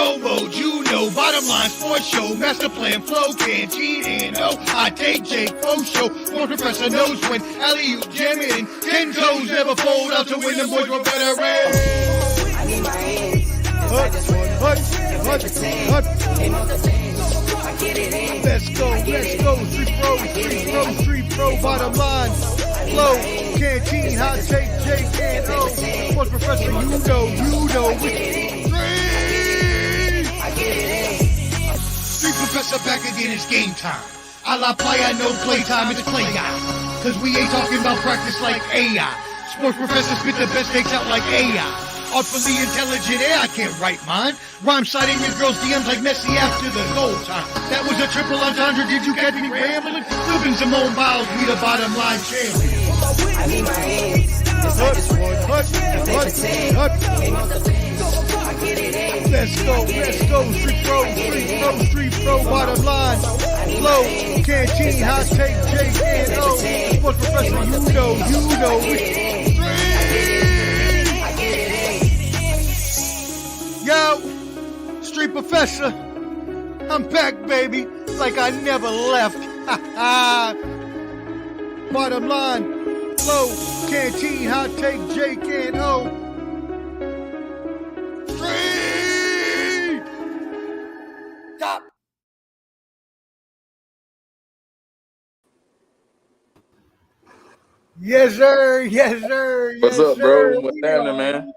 go mode, you know. Bottom line sports show, master plan flow, can't cheat and no. I take Jake Fo show, one professor knows when. Alley-oop jamming and 10 toes never fold out to win. Them boys were better. I need my hands. Let's go. Street pro, bottom line. Flow, canteen, hot take, Jake and O. Sports professor, you know. Street professor back again, it's game time. A la playa, no playtime, it's play guy. Cause we ain't talking about practice like AI. Sports professor spit the best takes out like AI. Artfully intelligent, I can't write mine. Rhyme citing your girl's DMs like Messi after the goal time. That was a triple entendre, did you catch me rambling? Flipping Simone Biles, we the bottom line champion. I need my hands. Let's go. Street pro, bottom line. Flow, canteen, hot take, Jake and O. Sports professor, you know. Yo, Street Professor, I'm back, baby, like I never left. Bottom line, flow, canteen, hot take, Jake and O. Street! Stop! Yes, sir. What's up, bro? What's happening, man?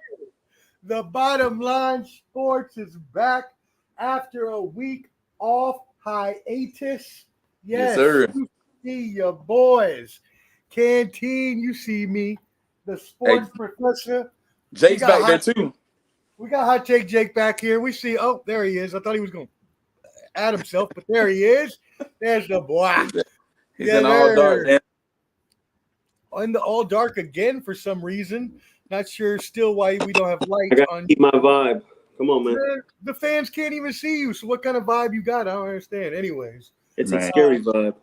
The Bottom Line Sports is back after a week off hiatus. Yes, sir. You see your boys. Canteen, you see me. The sports professor. Jake's back there, too. We got Hot Take Jake back here. We see, there he is. I thought he was going to add himself, but there he is. There's the boy. He's in all dark, man. In the all dark again for some reason. Not sure still why we don't have light I gotta on. keep my vibe. Come on, man. The fans can't even see you. So what kind of vibe you got? I don't understand. Anyways. It's a scary vibe.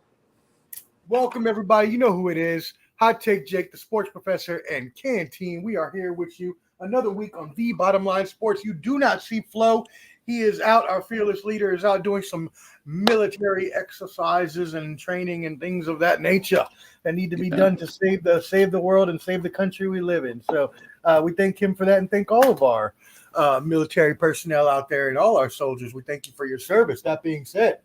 Welcome, everybody. You know who it is. Hot Take Jake, the sports professor, and Canteen. We are here with you another week on The Bottom Line Sports. You do not see Flo. He is out. Our fearless leader is out doing some military exercises and training and things of that nature that need to be done to save the world and save the country we live in. So we thank him for that and thank all of our military personnel out there and all our soldiers. We thank you for your service. That being said,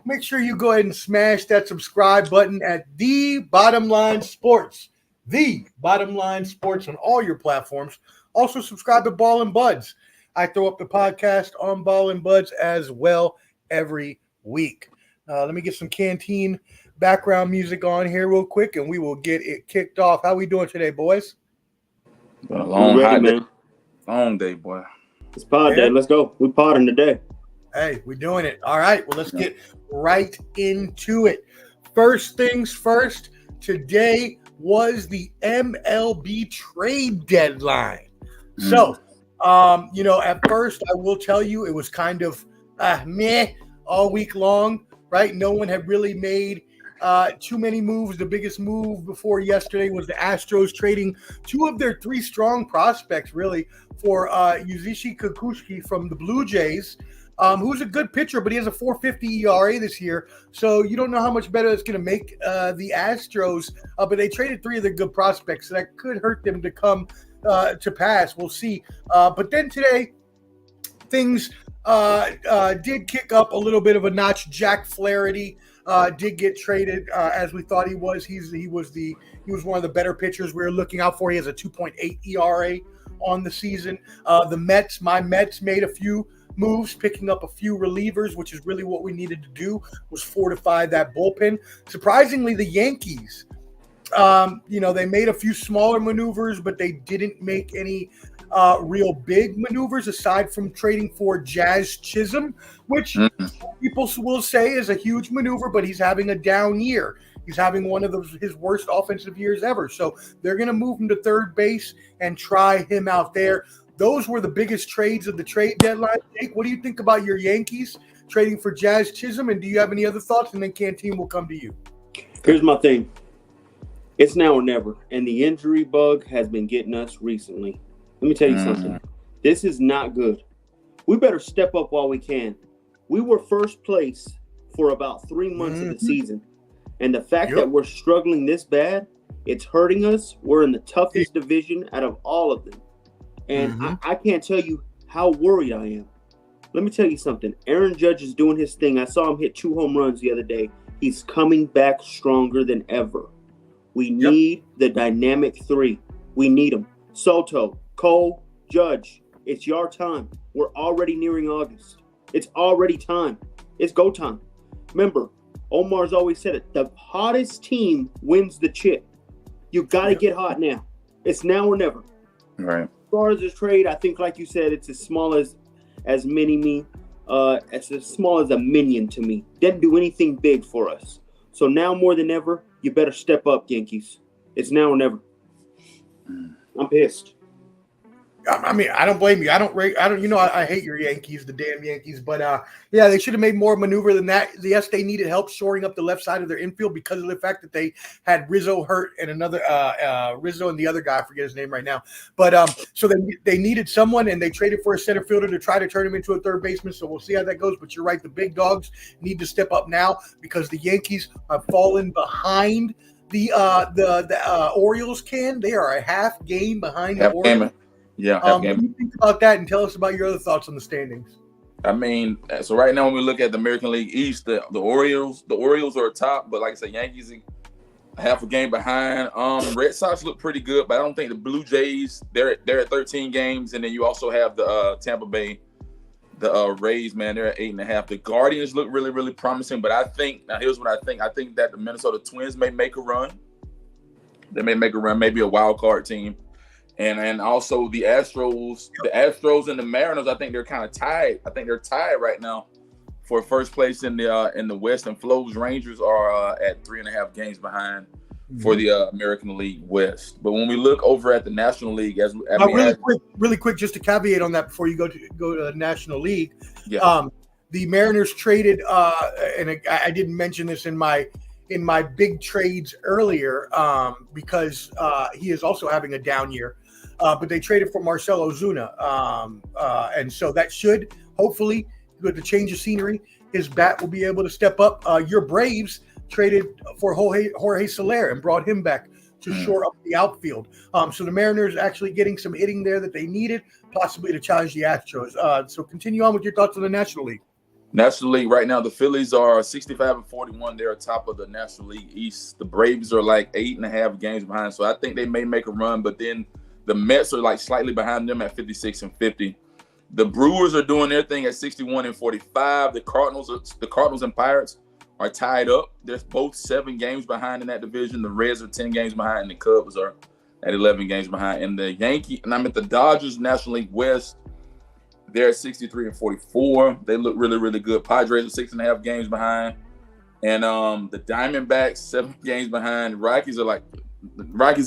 make sure you go ahead and smash that subscribe button at The Bottom Line Sports. The Bottom Line Sports on all your platforms. Also subscribe to Ball and Buds. I throw up the podcast on Ball and Buds as well every week. Let me get some Canteen background music on here real quick, and we will get it kicked off. How we doing today, boys? Been a long day, boy. It's pod day. Let's go. We podding today. Hey, we're doing it. All right. Well, let's get right into it. First things first, today was the MLB trade deadline. So, at first, I will tell you it was kind of meh all week long, right? No one had really made too many moves. The biggest move before yesterday was the Astros trading two of their three strong prospects, really, for Yuseichi Kikuchi from the Blue Jays, who's a good pitcher, but he has a 4.50 ERA this year. So you don't know how much better it's going to make the Astros. But they traded three of their good prospects, so that could hurt them to come to pass. We'll see. But then today, things did kick up a little bit of a notch. Jack Flaherty did get traded as we thought he was. He was one of the better pitchers we were looking out for. He has a 2.8 ERA on the season. My Mets made a few moves, picking up a few relievers, which is really what we needed to do, was fortify that bullpen. Surprisingly, the Yankees, they made a few smaller maneuvers, but they didn't make any real big maneuvers aside from trading for Jazz Chisholm, which people will say is a huge maneuver, but he's having a down year. He's having one of his worst offensive years ever. So they're going to move him to third base and try him out there. Those were the biggest trades of the trade deadline. Jake, what do you think about your Yankees trading for Jazz Chisholm? And do you have any other thoughts? And then Canteen will come to you. Here's my thing. It's now or never. And the injury bug has been getting us recently. Let me tell you something. This is not good. We better step up while we can. We were first place for about 3 months of the season. And the fact that we're struggling this bad, it's hurting us. We're in the toughest division out of all of them. And I can't tell you how worried I am. Let me tell you something. Aaron Judge is doing his thing. I saw him hit 2 home runs the other day. He's coming back stronger than ever. We need the dynamic 3. We need them. Soto, Cole, Judge, it's your time. We're already nearing August. It's already time. It's go time. Remember, Omar's always said it. The hottest team wins the chip. You got to get hot now. It's now or never. Right. As far as this trade, I think, like you said, it's as small as mini-me. It's as small as a minion to me. Didn't do anything big for us. So now more than ever, you better step up, Yankees. It's now or never. I'm pissed. I mean, I don't blame you. I hate your Yankees, the damn Yankees. But yeah, they should have made more maneuver than that. Yes, they needed help shoring up the left side of their infield because of the fact that they had Rizzo hurt and another Rizzo and the other guy, I forget his name right now. But so they needed someone, and they traded for a center fielder to try to turn him into a third baseman. So we'll see how that goes. But you're right, the big dogs need to step up now because the Yankees have fallen behind the Orioles. They are a half game behind the Orioles. Yeah. What do you think about that? And tell us about your other thoughts on the standings. I mean, so right now when we look at the American League East, the Orioles are atop, but like I said, Yankees are half a game behind. Red Sox look pretty good, but I don't think the Blue Jays, they're at 13 games, and then you also have the Tampa Bay, the Rays, man, they're at 8.5. The Guardians look really, really promising, but here's what I think. I think that the Minnesota Twins may make a run. They may make a run, maybe a wild card team. And also the Astros and the Mariners, I think they're kind of tied. I think they're tied right now for first place in the West. And Flo's Rangers are at 3.5 games behind for the American League West. But when we look over at the National League, really quick, just to caveat on that before you go to the National League. Yeah. The Mariners traded, and I didn't mention this in my big trades earlier because he is also having a down year. But they traded for Marcell Ozuna. And so that should, hopefully, with the change of scenery, his bat will be able to step up. Your Braves traded for Jorge Soler and brought him back to shore up the outfield. So the Mariners actually getting some hitting there that they needed, possibly to challenge the Astros. So continue on with your thoughts on the National League. National League right now, the Phillies are 65-41. They're atop of the National League East. The Braves are like 8.5 games behind. So I think they may make a run, but then the Mets are like slightly behind them at 56-50. The Brewers are doing their thing at 61-45. The Cardinals and Pirates are tied up. They're both 7 games behind in that division. The Reds are 10 games behind, and the Cubs are at 11 games behind. And the the Dodgers National League West, they're at 63-44. They look really, really good. Padres are 6.5 games behind. And the Diamondbacks, 7 games behind. Rockies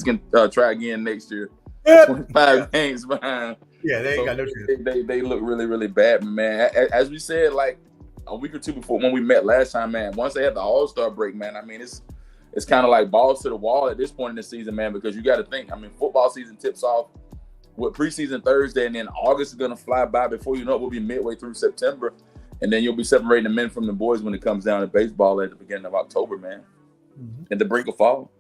can try again next year. 25 games behind. Yeah, they ain't got no chance. They look really, really bad, man. As we said, like a week or two before when we met last time, man, once they had the All-Star break, man, I mean, it's kind of like balls to the wall at this point in the season, man, because you got to think, I mean, football season tips off with preseason Thursday, and then August is going to fly by. Before you know it, we'll be midway through September, and then you'll be separating the men from the boys when it comes down to baseball at the beginning of October, man, and the brink of fall.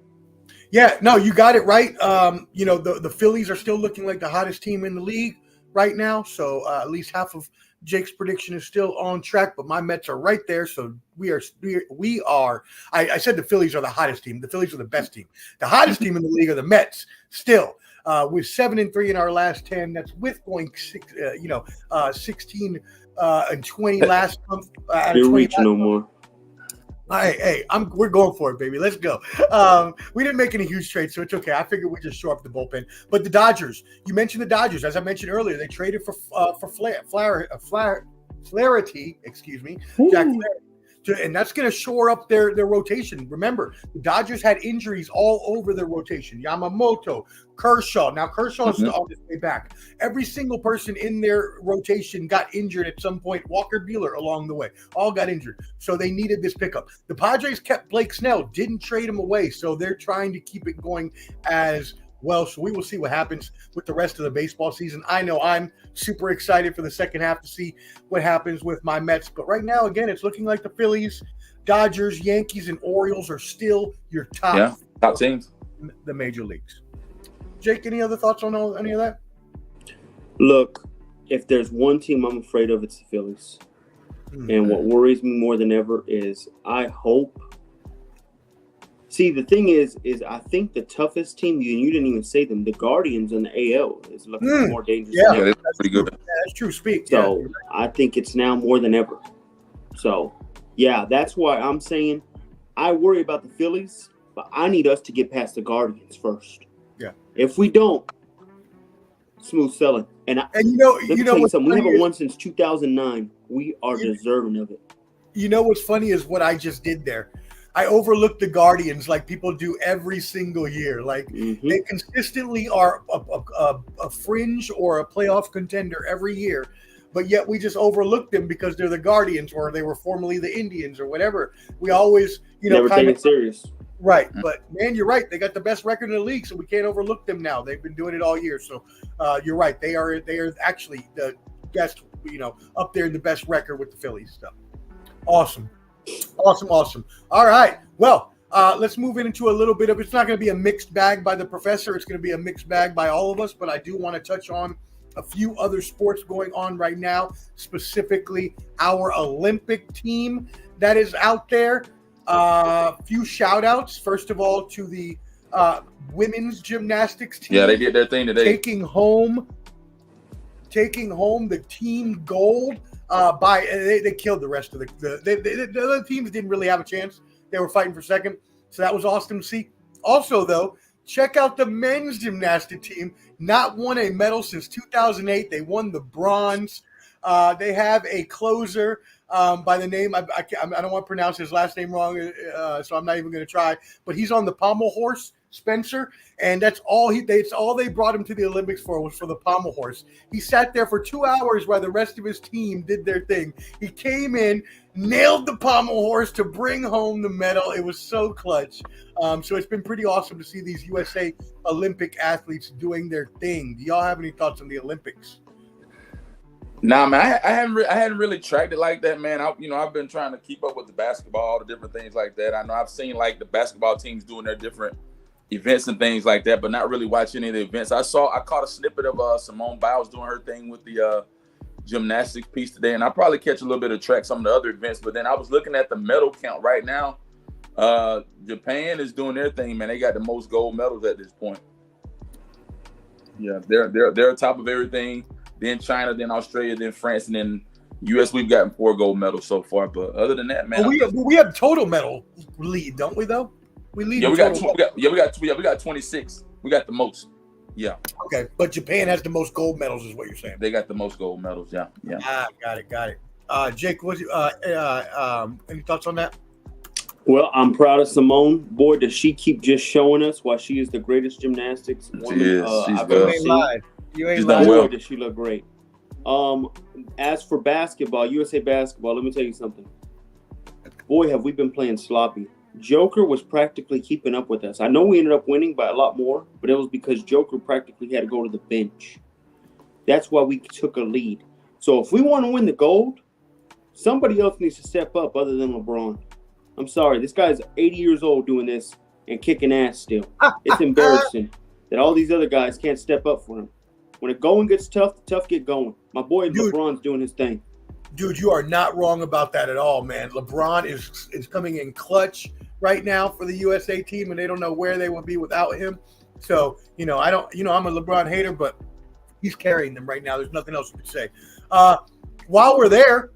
Yeah, no, you got it right. The Phillies are still looking like the hottest team in the league right now. So at least half of Jake's prediction is still on track, but my Mets are right there. So we are. I said the Phillies are the hottest team. The Phillies are the best team. The hottest team in the league are the Mets still. With 7-3 in our last 10. That's with going 16 and 20 last month. You're reaching no more. Hey, we're going for it, baby. Let's go. We didn't make any huge trades, so it's okay. I figured we'd just shore up the bullpen. But the Dodgers, you mentioned the Dodgers. As I mentioned earlier, they traded for Flaherty, Jack Flaherty. And that's going to shore up their rotation. Remember, the Dodgers had injuries all over their rotation. Yamamoto, Kershaw. Now, Kershaw is on his way back. Every single person in their rotation got injured at some point. Walker Buehler along the way. All got injured. So they needed this pickup. The Padres kept Blake Snell, didn't trade him away. So they're trying to keep it going as well. So we will see what happens with the rest of the baseball season. I know I'm super excited for the second half to see what happens with my Mets. But right now, again, it's looking like the Phillies, Dodgers, Yankees, and Orioles are still your top teams in the major leagues. Jake, any other thoughts on any of that? Look, if there's one team I'm afraid of, it's the Phillies. And what worries me more than ever is I hope. See, the thing is I think the toughest team, you didn't even say them, the Guardians in the AL is looking more dangerous than ever. Yeah, that's pretty good. Yeah, that's true. Speak. So I think it's now more than ever. So, yeah, that's why I'm saying I worry about the Phillies, but I need us to get past the Guardians first. Yeah. If we don't, smooth selling. And you know something. We haven't won since 2009. We are deserving of it. You know what's funny is what I just did there. I overlooked the Guardians like people do every single year. Like they consistently are a fringe or a playoff contender every year, but yet we just overlooked them because they're the Guardians or they were formerly the Indians or whatever. We always, never take it serious. Right. But man, you're right. They got the best record in the league, so we can't overlook them now. They've been doing it all year. So you're right. They are actually the best, up there in the best record with the Phillies stuff. Awesome. All right. Well, let's move into a little bit of, it's not going to be a mixed bag by the professor. It's going to be a mixed bag by all of us, but I do want to touch on a few other sports going on right now, specifically our Olympic team that is out there. Few shout outs. First of all, to the women's gymnastics team. Yeah, they did their thing today. Taking home the team gold. They killed the rest of the other teams didn't really have a chance. They were fighting for second, so that was awesome to see. Also, though, check out the men's gymnastic team. Not won a medal since 2008. They won the bronze. They have a closer by the name. I don't want to pronounce his last name wrong, so I'm not even going to try. But he's on the pommel horse, Spencer, and that's all they brought him to the Olympics for was for the pommel horse. He sat there for 2 hours while the rest of his team did their thing. He came in, nailed the pommel horse to bring home the medal. It was so clutch. So it's been pretty awesome to see these USA Olympic athletes doing their thing. Do y'all have any thoughts on the Olympics? Nah, man, I hadn't really tracked it like that, man. I've been trying to keep up with the basketball, all the different things like that. I know I've seen like the basketball teams doing their different events and things like that, but not really watching any of the events. I caught a snippet of Simone Biles doing her thing with the gymnastics piece today, and I'll probably catch a little bit of track some of the other events. But then I was looking at the medal count right now. Japan is doing their thing, man. They got the most gold medals at this point. Yeah, they're top of everything. Then China, then Australia, then France, and then U.S. We've gotten 4 gold medals so far. But other than that, man, we have total medal lead, don't we? Though we lead. Yeah, we got 26. We got the most. Yeah. Okay, but Japan has the most gold medals, is what you're saying. They got the most gold medals. Yeah. Got it. Jake, any thoughts on that? Well, I'm proud of Simone. Boy, does she keep just showing us why she is the greatest gymnastics woman I've ever seen. You ain't lying. Boy, does she look great. As for basketball, USA basketball, let me tell you something. Boy, have we been playing sloppy. Joker was practically keeping up with us. I know we ended up winning by a lot more, but it was because Joker practically had to go to the bench. That's why we took a lead. So if we want to win the gold, somebody else needs to step up other than LeBron. I'm sorry. This guy's 80 years old doing this and kicking ass still. It's embarrassing that all these other guys can't step up for him. When the going gets tough, the tough get going. My boy LeBron's doing his thing. Dude, you are not wrong about that at all, man. LeBron is coming in clutch right now for the USA team, and they don't know where they will be without him. So, I'm a LeBron hater, but he's carrying them right now. There's nothing else you could say. While we're there,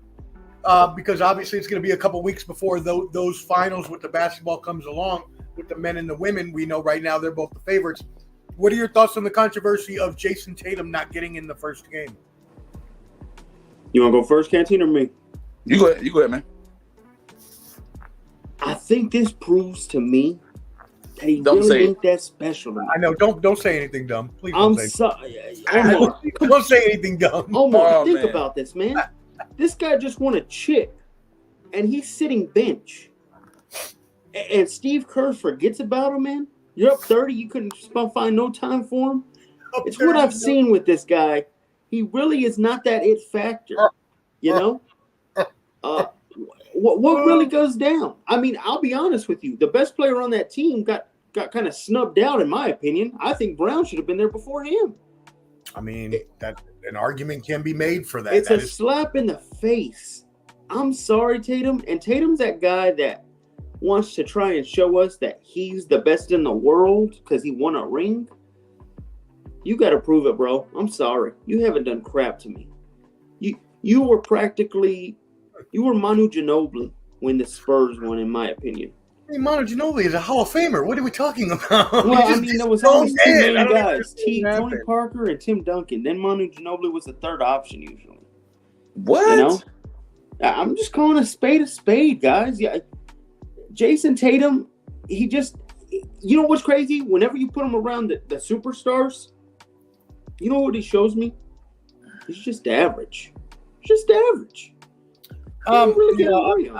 because obviously it's going to be a couple weeks before those finals with the basketball comes along with the men and the women. We know right now they're both the favorites. What are your thoughts on the controversy of Jason Tatum not getting in the first game? You want to go first, Canteen, or me? You go ahead, man. I think this proves to me that he really ain't that special. I know. Don't say anything dumb. Please I'm sorry. Don't say anything dumb. Omar, think about this, man. This guy just won a chip, and he's sitting bench. And Steve Kerr forgets about him, man. You're up 30. You couldn't find no time for him. Up It's 30, what I've seen with this guy. He really is not that it factor. You know? What really goes down? I mean, I'll be honest with you. The best player on that team got kind of snubbed out, in my opinion. I think Brown should have been there before him. I mean, that an argument can be made for that. It's That a is- slap in the face. I'm sorry, Tatum. And Tatum's that guy that wants to try and show us that he's the best in the world because he won a ring. You got to prove it, bro. I'm sorry. You haven't done crap to me. You were Manu Ginobili when the Spurs won, in my opinion. Hey, Manu Ginobili is a Hall of Famer. What are we talking about? Well, I mean, there was grown always two man. I main don't guys, understand what Tony happened. Parker and Tim Duncan. Then Manu Ginobili was the third option usually. What? You know? I'm just calling a spade, guys. Yeah, Jason Tatum, he just, you know what's crazy? Whenever you put him around the superstars, you know what he shows me? He's just average. Just average. Really you know, get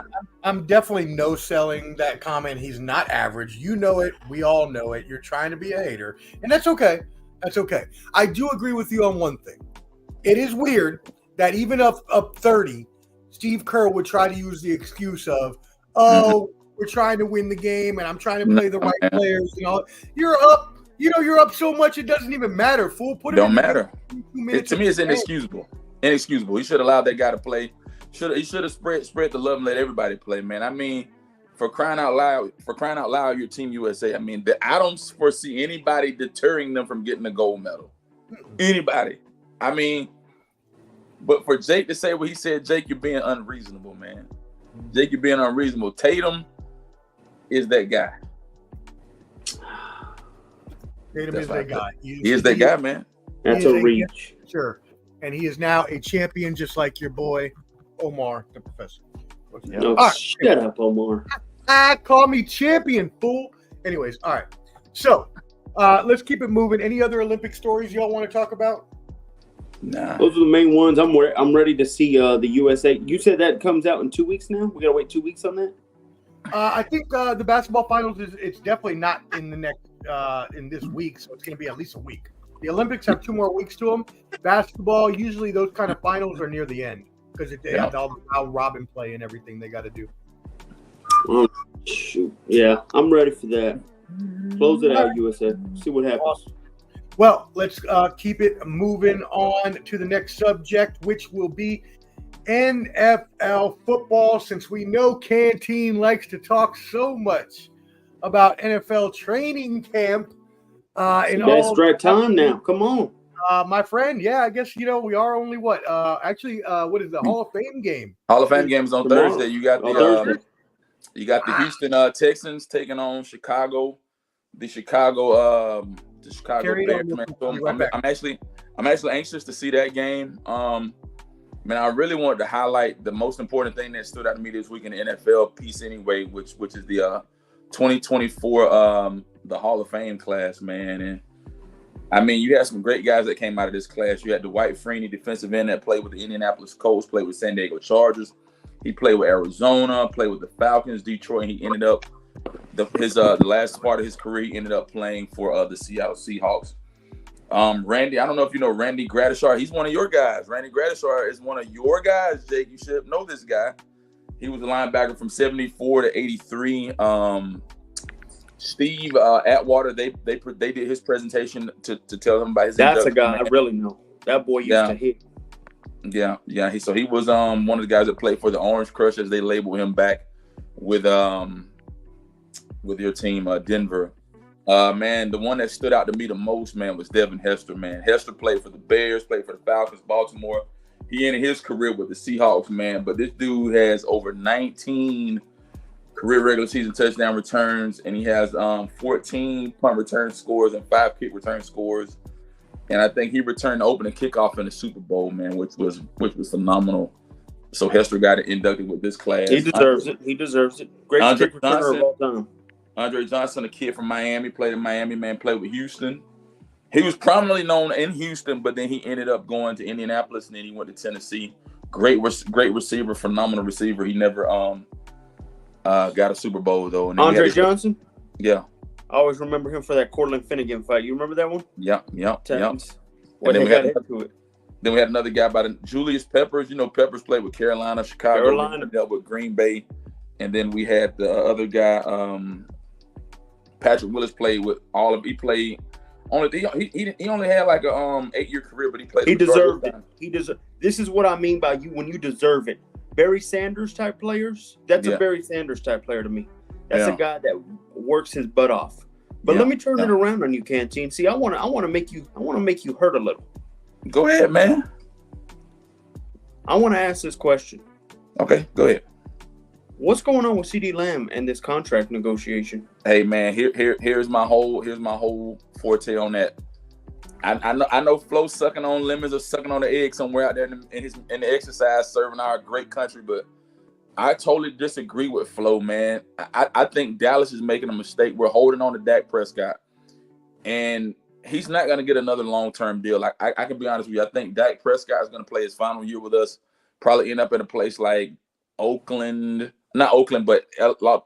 I'm definitely no selling that comment. He's not average. You know it. We all know it. You're trying to be a hater, and that's okay. That's okay. I do agree with you on one thing. It is weird that even up 30, Steve Kerr would try to use the excuse of, "Oh, we're trying to win the game, and I'm trying to play the right players." You know, you're up. You know, you're up so much it doesn't even matter. Fool, put it. Don't in the matter. game. 2 minutes To me, it's of the game. inexcusable. Inexcusable. He should have allowed that guy to play. He should have spread the love and let everybody play, man. I mean, for crying out loud, you're Team USA. I mean, I don't foresee anybody deterring them from getting a gold medal. Anybody. I mean, but for Jake to say what he said, Jake, you're being unreasonable, man. Jake, you're being unreasonable. Tatum is that guy. Tatum That's is what I that guy. He is that guy, man. That's He is a reach. Sure. And he is now a champion, just like your boy, Omar, the professor. No, All right. shut up, Omar. Call me champion, fool. Anyways, all right. So let's keep it moving. Any other Olympic stories y'all want to talk about? Nah. Those are the main ones. I'm ready to see the USA. You said that comes out in 2 weeks now? We got to wait 2 weeks on that? I think the basketball finals it's definitely not in the next in this week, so it's going to be at least a week. The Olympics have 2 more weeks to them. Basketball, usually those kind of finals are near the end because they have all the round robin play and everything they got to do. Shoot. Yeah, I'm ready for that. Close it out, USA. See what happens. Awesome. Well, let's keep it moving on to the next subject, which will be NFL football, since we know Canteen likes to talk so much about NFL training camp. That's right time now. Come on. My friend, yeah, I guess, we are only what is the Hall of Fame game? Hall of Fame games on Tomorrow. Thursday. You got Thursday. the Houston Texans taking on Chicago. The Chicago Carry Bears. on, Man. we'll be right back. I'm actually anxious to see that game. Man, I really wanted to highlight the most important thing that stood out to me this week in the NFL piece anyway, which is the 2024 the Hall of Fame class, man. And I mean, you had some great guys that came out of this class. You had Dwight Freeney, defensive end that played with the Indianapolis Colts, played with San Diego Chargers. He played with Arizona, played with the Falcons, Detroit. And he ended up the last part of his career. He ended up playing for the Seattle Seahawks. Randy, I don't know if you know Randy Gradishar. He's one of your guys. Randy Gradishar is one of your guys, Jake. You should know this guy. He was a linebacker from 74 to 83. Steve Atwater, they did his presentation to tell him about his. That's a guy I really know. That boy used to hit. Yeah. He was one of the guys that played for the Orange Crush, as they labeled him back with your team, Denver. Man, the one that stood out to me the most, man, was Devin Hester, man. Hester played for the Bears, played for the Falcons, Baltimore. He ended his career with the Seahawks, man. But this dude has over 19 career regular season touchdown returns, and he has 14 punt return scores and 5 kick return scores. And I think he returned the opening kickoff in the Super Bowl, man, which was phenomenal. So Hester got inducted with this class. He deserves it. He deserves it. Greatest kick returner of all time. Andre Johnson, a kid from Miami, played in Miami, man, played with Houston. He was prominently known in Houston, but then he ended up going to Indianapolis, and then he went to Tennessee. Great receiver, phenomenal receiver. He never got a Super Bowl, though. And Andre Johnson? Yeah. I always remember him for that Cortland Finnegan fight. You remember that one? Yep. Titans. And then we had another guy by Julius Peppers. You know, Peppers played with Carolina, Chicago, dealt with Green Bay. And then we had the other guy, Patrick Willis, played with all of. He played he only had like a 8-year career, but he played. He deserved it. This is what I mean by when you deserve it. Barry Sanders type players. That's a Barry Sanders type player to me. That's a guy that works his butt off. But let me turn it around on you, Canteen. See, I want to make you hurt a little. Go ahead, man. I want to ask this question. Okay, go ahead. What's going on with CeeDee Lamb and this contract negotiation? Hey, man, here's my whole forte on that. I know Flo sucking on lemons or sucking on the egg somewhere out there in the exercise, serving our great country, but I totally disagree with Flo, man. I think Dallas is making a mistake. We're holding on to Dak Prescott, and he's not going to get another long-term deal. Like I can be honest with you, I think Dak Prescott is going to play his final year with us, probably end up in a place like not Oakland, but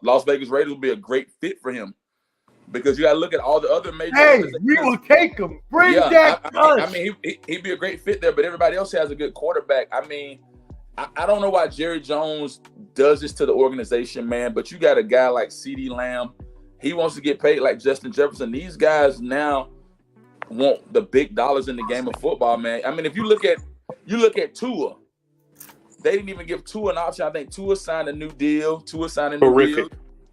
Las Vegas Raiders would be a great fit for him because you got to look at all the other major. Hey, we will take him. Bring Dak. I mean, he'd be a great fit there, but everybody else has a good quarterback. I mean, I don't know why Jerry Jones does this to the organization, man, but you got a guy like CeeDee Lamb. He wants to get paid like Justin Jefferson. These guys now want the big dollars in the game of football, man. I mean, if you look at Tua, they didn't even give Tua an option. I think Tua signed a new deal. Deal.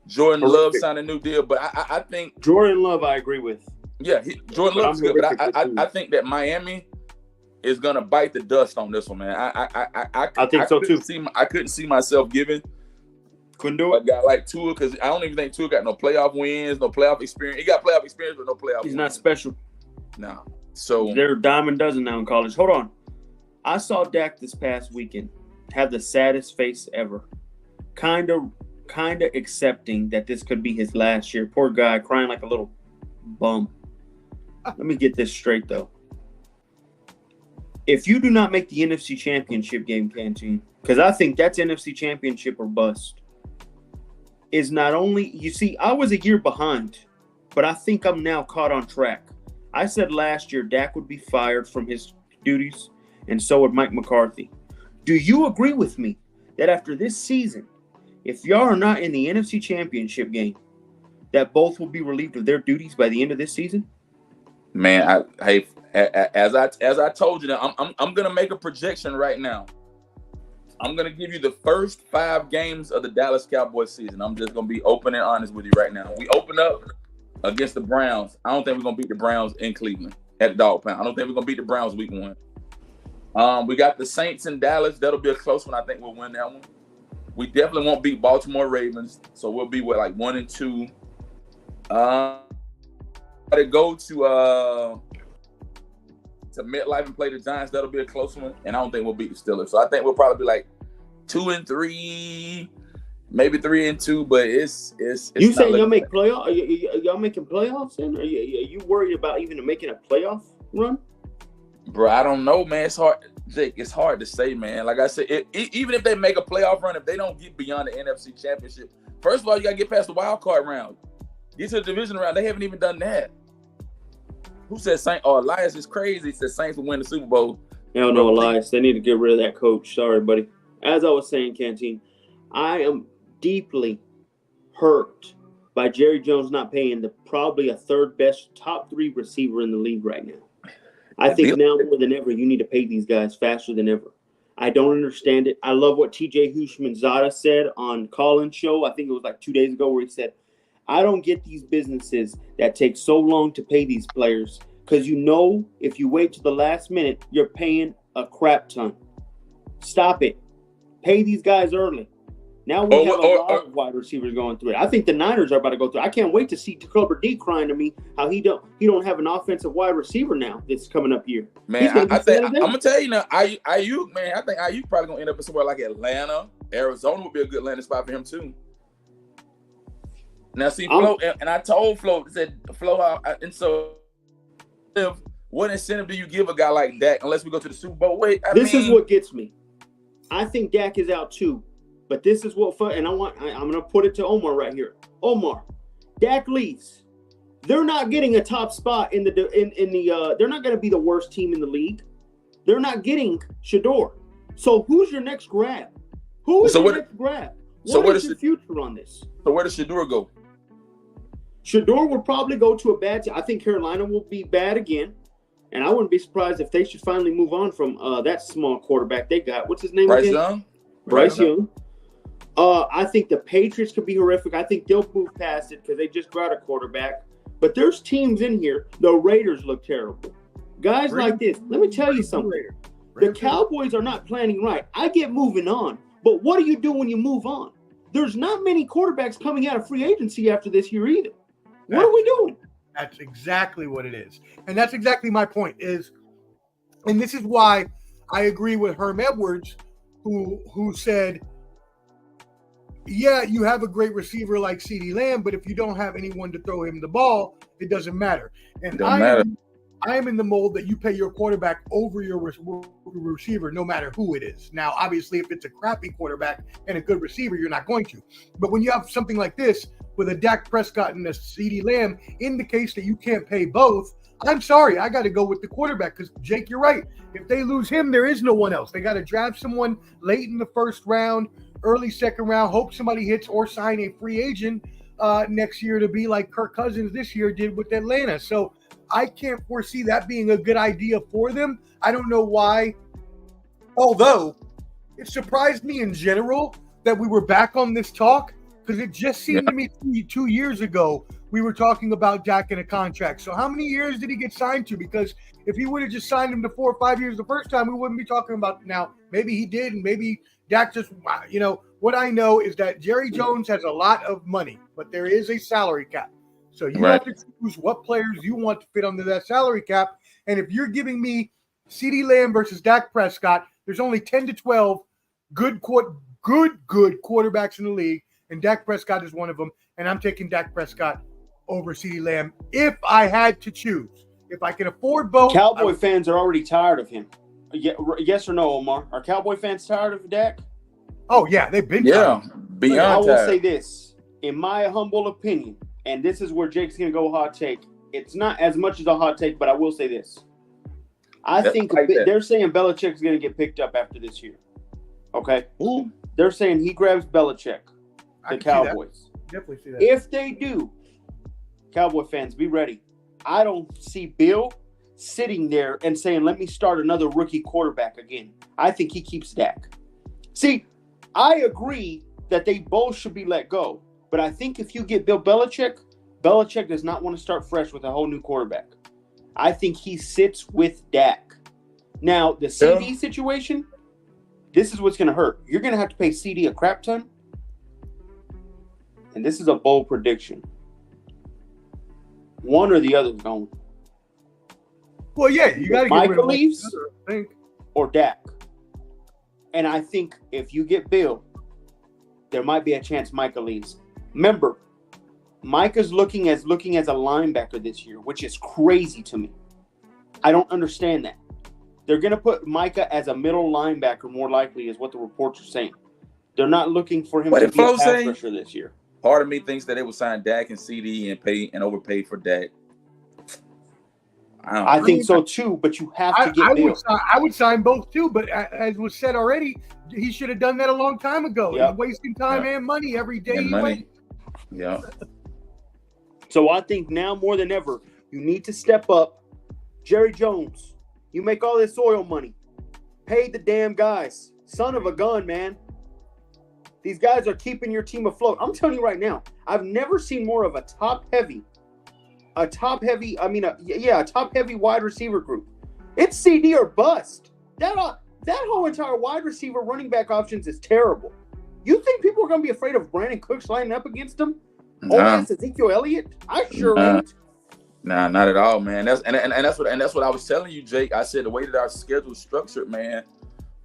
Jordan Love signed a new deal, but I think Jordan Love, I agree with. Yeah, Jordan Love's good, but I think that Miami is gonna bite the dust on this one, man. I think so too. I couldn't see myself giving. Couldn't do it. A guy like Tua, because I don't even think Tua got no playoff wins, no playoff experience. He got playoff experience, but no playoff. He's not special. No. So they're a dime a dozen now in college. Hold on. I saw Dak this past weekend have the saddest face ever. Kind of accepting that this could be his last year. Poor guy crying like a little bum. Let me get this straight though. If you do not make the NFC Championship game, Canteen, because I think that's NFC Championship or bust, is not only, you see, I was a year behind, but I think I'm now caught on track. I said last year Dak would be fired from his duties, and so would Mike McCarthy. Do you agree with me that after this season, if y'all are not in the NFC Championship game, that both will be relieved of their duties by the end of this season? Man, as I told you, I'm gonna make a projection right now. I'm gonna give you the first 5 games of the Dallas Cowboys season. I'm just gonna be open and honest with you right now. We open up against the Browns. I don't think we're gonna beat the Browns in Cleveland at the Dog Pound. I don't think we're gonna beat the Browns week 1. We got the Saints in Dallas. That'll be a close one. I think we'll win that one. We definitely won't beat Baltimore Ravens, so we'll be with like 1 and 2. To go to MetLife and play the Giants, that'll be a close one, and I don't think we'll beat the Steelers. So I think we'll probably be like 2 and 3, maybe 3 and 2. But it's you saying y'all make playoffs? Y'all making playoffs? Are you worried about even making a playoff run? Bro, I don't know, man. It's hard, Jake. It's hard to say, man. Like I said, even if they make a playoff run, if they don't get beyond the NFC Championship, first of all, you got to get past the wild card round. Get to the division round. They haven't even done that. Who said Saints? Oh, Elias is crazy. He said Saints will win the Super Bowl. Hell no, Elias. They need to get rid of that coach. Sorry, buddy. As I was saying, Canteen, I am deeply hurt by Jerry Jones not paying probably a third best top 3 receiver in the league right now. I think now more than ever, you need to pay these guys faster than ever. I don't understand it. I love what TJ Hushmanzada said on Colin's show. I think it was like 2 days ago where he said, I don't get these businesses that take so long to pay these players because if you wait to the last minute, you're paying a crap ton. Stop it. Pay these guys early. Now we have a lot of wide receivers going through it. I think the Niners are about to go through it. I can't wait to see Clubber D crying to me how he don't have an offensive wide receiver now that's coming up here. Man, I'm gonna tell you now, Ayuk, man, I think Ayuk probably gonna end up somewhere like Atlanta. Arizona would be a good landing spot for him too. Now, see, Flo, and I told Flo, and so what incentive do you give a guy like Dak unless we go to the Super Bowl? This is what gets me. I think Dak is out too, but this is what, and I'm going to put it to Omar right here. Omar, Dak leaves. they're not getting a top spot in the they're not going to be the worst team in the league. They're not getting Shador. So who's your next grab? Who is your next grab? What is your future on this? So where does Shador go? Shador will probably go to a bad team. I think Carolina will be bad again. And I wouldn't be surprised if they should finally move on from that small quarterback they got. What's his name Bryce again? Young? Bryce Young. I think the Patriots could be horrific. I think they'll move past it because they just got a quarterback. But there's teams in here. The Raiders look terrible. Guys like this, let me tell you something. The Cowboys are not planning right. I get moving on. But what do you do when you move on? There's not many quarterbacks coming out of free agency after this year either. What are we doing? That's exactly what it is. And that's exactly my point is, and this is why I agree with Herm Edwards, who said, yeah, you have a great receiver like CeeDee Lamb, but if you don't have anyone to throw him the ball, it doesn't matter. And I am in the mold that you pay your quarterback over your receiver, no matter who it is. Now, obviously, if it's a crappy quarterback and a good receiver, you're not going to. But when you have something like this with a Dak Prescott and a CeeDee Lamb, indicates that you can't pay both. I'm sorry, I got to go with the quarterback because, Jake, you're right. If they lose him, there is no one else. They got to draft someone late in the first round, early second round, hope somebody hits or sign a free agent next year to be like Kirk Cousins this year did with Atlanta. So I can't foresee that being a good idea for them. I don't know why. Although it surprised me in general that we were back on this talk because it just seemed to me 2 years ago we were talking about Dak in a contract. So how many years did he get signed to? Because if he would have just signed him to 4 or 5 years the first time, we wouldn't be talking about it now. Maybe he did, and maybe Dak just, what I know is that Jerry Jones has a lot of money, but there is a salary cap. So you have to choose what players you want to fit under that salary cap. And if you're giving me CeeDee Lamb versus Dak Prescott, there's only 10 to 12 good quarterbacks in the league, and Dak Prescott is one of them. And I'm taking Dak Prescott over CeeDee Lamb if I had to choose. If I can afford both. Cowboy fans are already tired of him. Yes or no, Omar? Are Cowboy fans tired of Dak? Oh, yeah, they've been tired. Beyond I will say this. In my humble opinion, and this is where Jake's going to go hot take. It's not as much as a hot take, but I will say this. I think they're saying Belichick's going to get picked up after this year. Okay? Ooh. They're saying he grabs Belichick, the Cowboys. Definitely see that. If they do, Cowboy fans, be ready. I don't see Bill sitting there and saying, let me start another rookie quarterback again. I think he keeps Dak. See, I agree that they both should be let go. But I think if you get Bill Belichick, Belichick does not want to start fresh with a whole new quarterback. I think he sits with Dak. Now, the CD situation, this is what's going to hurt. You're going to have to pay CD a crap ton. And this is a bold prediction. One or the other is going. Well, yeah, you got to get rid of leaves other, I think. Or Dak. And I think if you get Bill, there might be a chance Micah leaves. Remember, Micah's looking as a linebacker this year, which is crazy to me. I don't understand that. They're going to put Micah as a middle linebacker more likely is what the reports are saying. They're not looking for him to be a pass rusher this year. Part of me thinks that they will sign Dak and CD and pay and overpay for Dak. I think so too, but you have to get Bill. I would sign both too, but as was said already, he should have done that a long time ago. Yep. He's wasting time and money every day. Yeah. So I think now more than ever, you need to step up. Jerry Jones, you make all this oil money. Pay the damn guys. Son of a gun, man. These guys are keeping your team afloat. I'm telling you right now, I've never seen more of a top-heavy wide receiver group. It's CD or bust. That whole entire wide receiver running back options is terrible. You think people are going to be afraid of Brandon Cooks lining up against them? Against Ezekiel Elliott? I sure ain't. Nah, not at all, man. That's what I was telling you, Jake. I said the way that our schedule is structured, man,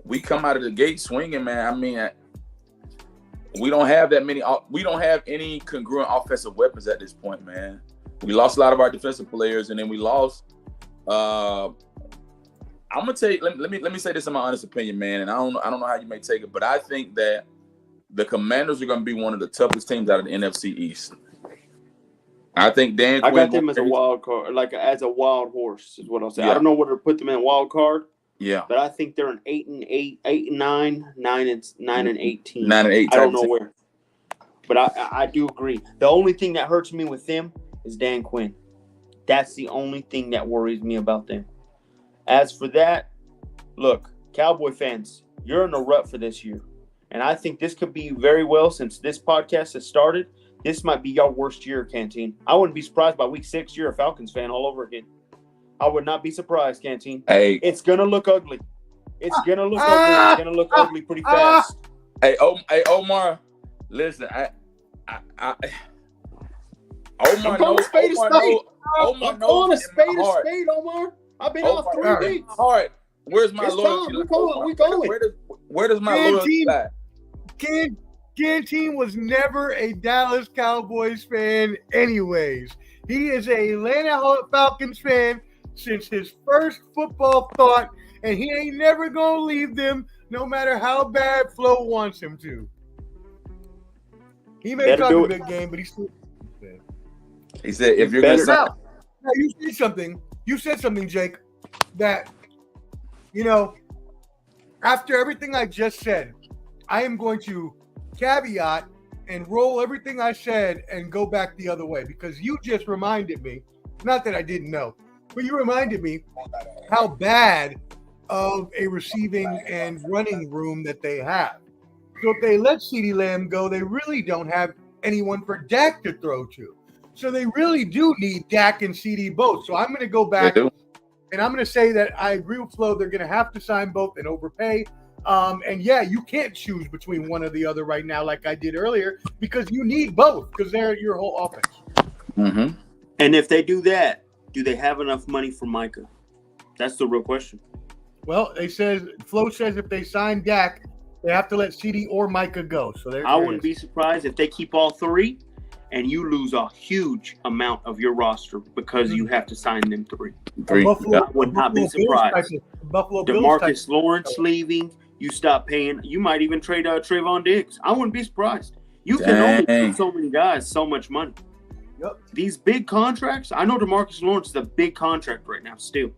we come out of the gate swinging, man. I mean, we don't have that many. We don't have any congruent offensive weapons at this point, man. We lost a lot of our defensive players, and then we lost. I'm gonna tell you. Let me say this in my honest opinion, man. And I don't know how you may take it, but I think that the Commanders are going to be one of the toughest teams out of the NFC East. I think Dan I Quinn got them as a wild card, like as a wild horse is what I'll say. Yeah. I don't know whether to put them in a wild card. Yeah. But I think they're an 8-8, 8-9, 9-18. 9-8. I don't know where. But I do agree. The only thing that hurts me with them is Dan Quinn. That's the only thing that worries me about them. As for that, look, Cowboy fans, you're in a rut for this year. And I think this could be very well, since this podcast has started, this might be your worst year, Canteen. I wouldn't be surprised by week 6 you're a Falcons fan all over again. I would not be surprised, Canteen. Hey, it's going to look ugly. It's going to look ugly. It's going to look ugly pretty fast. Hey, Omar, listen, Omar knows. I'm calling a spade a spade, Omar. I've been out 3 weeks. All right. Where's my loyalty? We going. Where does my loyalty lie? Canteen was never a Dallas Cowboys fan anyways. He is a Atlanta Falcons fan since his first football thought, and he ain't never going to leave them no matter how bad Flo wants him to. He may talk a big game, but he's still. He said, if you're going to now, you said something, Jake, that, after everything I just said, I am going to caveat and roll everything I said and go back the other way, because you just reminded me, not that I didn't know, but you reminded me how bad of a receiving and running room that they have. So if they let CeeDee Lamb go, they really don't have anyone for Dak to throw to. So they really do need Dak and CeeDee both. So I'm going to go back and I'm going to say that I agree with Flo. They're going to have to sign both and overpay. And yeah, you can't choose between one or the other right now, like I did earlier, because you need both, because they're your whole offense. Mm-hmm. And if they do that, do they have enough money for Micah? That's the real question. Well, Flo says if they sign Dak, they have to let CeeDee or Micah go. So I wouldn't be surprised if they keep all three and you lose a huge amount of your roster because you have to sign them three. I would not be surprised. DeMarcus Lawrence leaving. You stop paying. You might even trade Trayvon Diggs. I wouldn't be surprised. You can only pay so many guys so much money. Yep. These big contracts, I know DeMarcus Lawrence is a big contract right now still.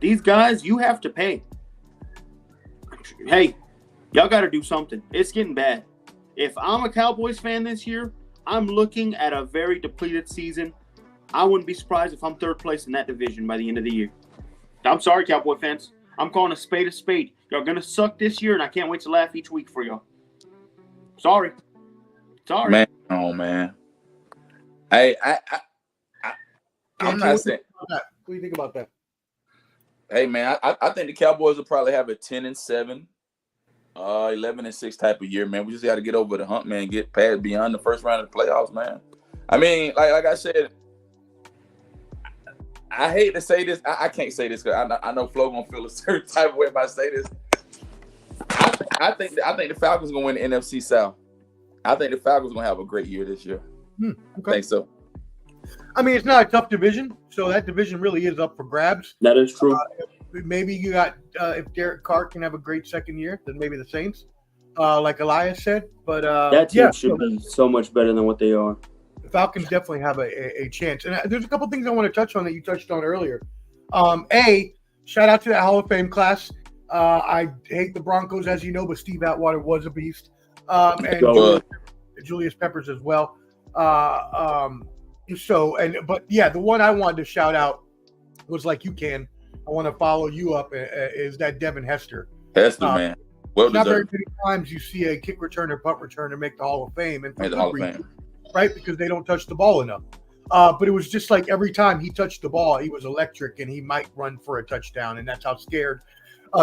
These guys, you have to pay. Hey, y'all got to do something. It's getting bad. If I'm a Cowboys fan this year, I'm looking at a very depleted season. I wouldn't be surprised if I'm third place in that division by the end of the year. I'm sorry, Cowboy fans. I'm calling a spade a spade. Y'all going to suck this year, and I can't wait to laugh each week for y'all. Sorry. Man, oh, man. I'm not saying. What do you think about that? Hey, man, I think the Cowboys will probably have a 10-7, 11-6 type of year, man. We just got to get over the hump, man, get past beyond the first round of the playoffs, man. I mean, like I said, I hate to say this. I can't say this because I know Flo gonna feel a certain type of way if I say this. I think the Falcons gonna win the NFC South. I think the Falcons gonna have a great year this year. Okay. I think so. I mean, it's not a tough division, so that division really is up for grabs. That is true. Maybe you got if Derek Carr can have a great second year, then maybe the Saints, like Elias said. But that team should be so much better than what they are. The Falcons definitely have a chance. And there's a couple things I want to touch on that you touched on earlier. Shout out to that Hall of Fame class. I hate the Broncos, as you know, but Steve Atwater was a beast. And Julius Peppers as well. But the one I wanted to shout out was like you can. I want to follow you up is that Devin Hester. Man. Well not very deserved. many times you see a kick returner, punt returner make the Hall of Fame. And Made the Hall of Fame. Right? Because they don't touch the ball enough. But it was just like every time he touched the ball, he was electric and he might run for a touchdown. And that's how scared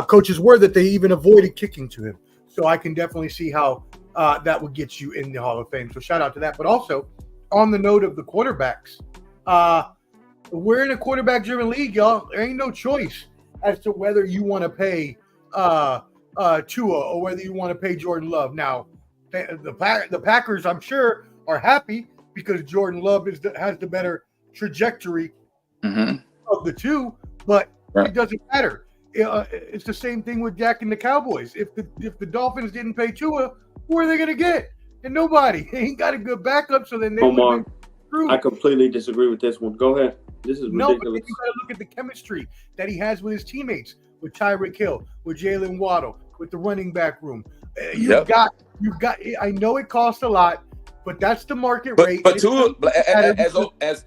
coaches were that they even avoided kicking to him. So I can definitely see how that would get you in the Hall of Fame. So shout out to that. But also, on the note of the quarterbacks, we're in a quarterback-driven league, y'all. There ain't no choice as to whether you want to pay Tua or whether you want to pay Jordan Love. Now, the Packers, I'm sure, are happy because Jordan Love has the better trajectory of the two, but it doesn't matter. It's the same thing with Dak and the Cowboys. If the Dolphins didn't pay Tua, who are they going to get? And nobody. He ain't got a good backup, so then they would true. I completely disagree with this one. Go ahead. This is No, but ridiculous. you got to look at the chemistry that he has with his teammates, with Tyreek Hill, with Jalen Waddle, with the running back room. You've got. I know it costs a lot, but that's the market rate. But Tua, as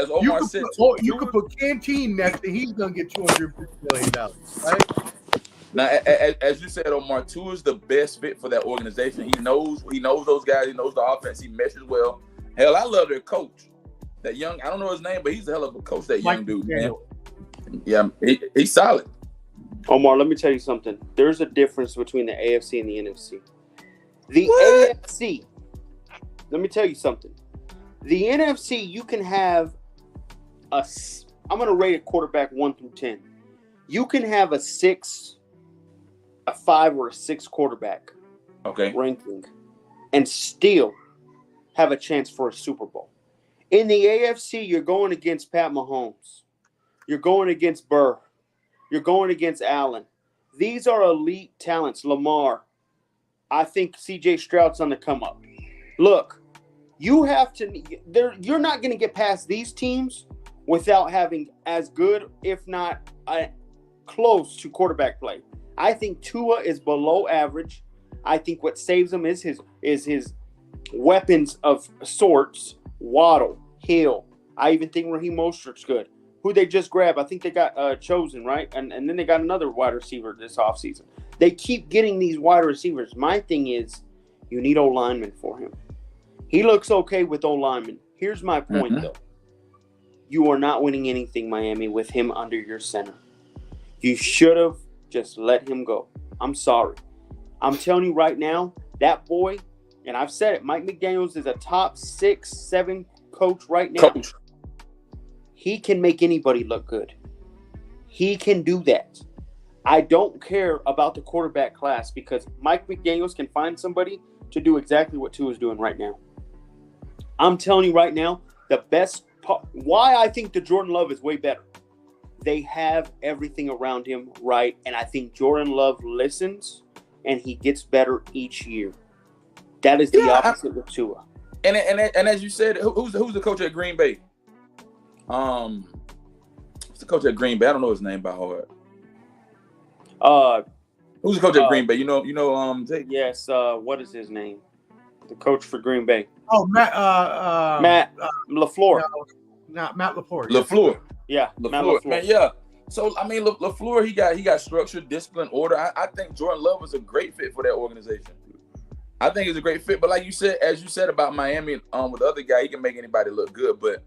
Omar said, you could put Canteen next, and he's gonna get $250 million, right? Now, as you said, Omar, Tua is the best fit for that organization. He knows those guys. He knows the offense. He meshes well. Hell, I love their coach. That young, I don't know his name, but he's a hell of a coach. That young dude, man. Yeah, he's solid. Omar, let me tell you something. There's a difference between the AFC and the NFC. The AFC, let me tell you something. The NFC, you can have I'm going to rate a quarterback 1 through 10. You can have a 6, a 5, or a 6 quarterback ranking and still have a chance for a Super Bowl. In the AFC, you're going against Pat Mahomes. You're going against Burr. You're going against Allen. These are elite talents. Lamar. I think C.J. Stroud's on the come up. Look, you have to. You're not going to get past these teams without having as good, if not close to quarterback play. I think Tua is below average. I think what saves him is his weapons of sorts. Waddle, Hill. I even think Raheem Mostert's good. Who they just grabbed, I think they got Chosen, right? And then they got another wide receiver this offseason. They keep getting these wide receivers. My thing is, you need O-linemen for him. He looks okay with O-linemen. Here's my point, though. You are not winning anything, Miami, with him under your center. You should have just let him go. I'm sorry. I'm telling you right now, that boy, and I've said it, Mike McDaniels is a top 6, 7 coach right now. He can make anybody look good. He can do that. I don't care about the quarterback class because Mike McDaniels can find somebody to do exactly what Tua is doing right now. I'm telling you right now, the best part, why I think the Jordan Love is way better. They have everything around him right, and I think Jordan Love listens and he gets better each year. That is the opposite with Tua. And as you said, who's the coach at Green Bay? Who's the coach at Green Bay? I don't know his name by heart. Who's the coach at Green Bay? You know. Yes. What is his name? The coach for Green Bay. Oh, Matt LaFleur. No, not Matt LaFleur. LaFleur. Yeah, LaFleur. Man, yeah. So I mean, LaFleur, he got structure, discipline, order. I think Jordan Love is a great fit for that organization. I think he's a great fit. But like you said, as you said about Miami, with the other guy, he can make anybody look good. But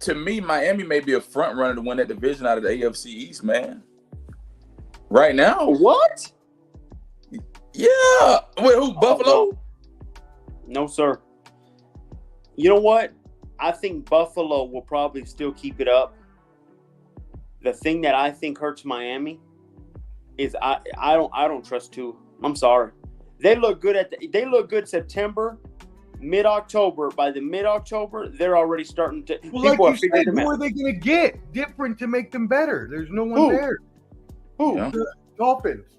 to me, Miami may be a front runner to win that division out of the AFC East, man. Right now. What? Yeah. Wait, who? Buffalo? No, sir. You know what? I think Buffalo will probably still keep it up. The thing that I think hurts Miami is I don't trust Tua. I'm sorry. They look good they look good September, mid-October. By the mid-October, they're already starting to. Well, like you said, who are they going to get different to make them better? There's no one there. Who? Yeah. The Dolphins.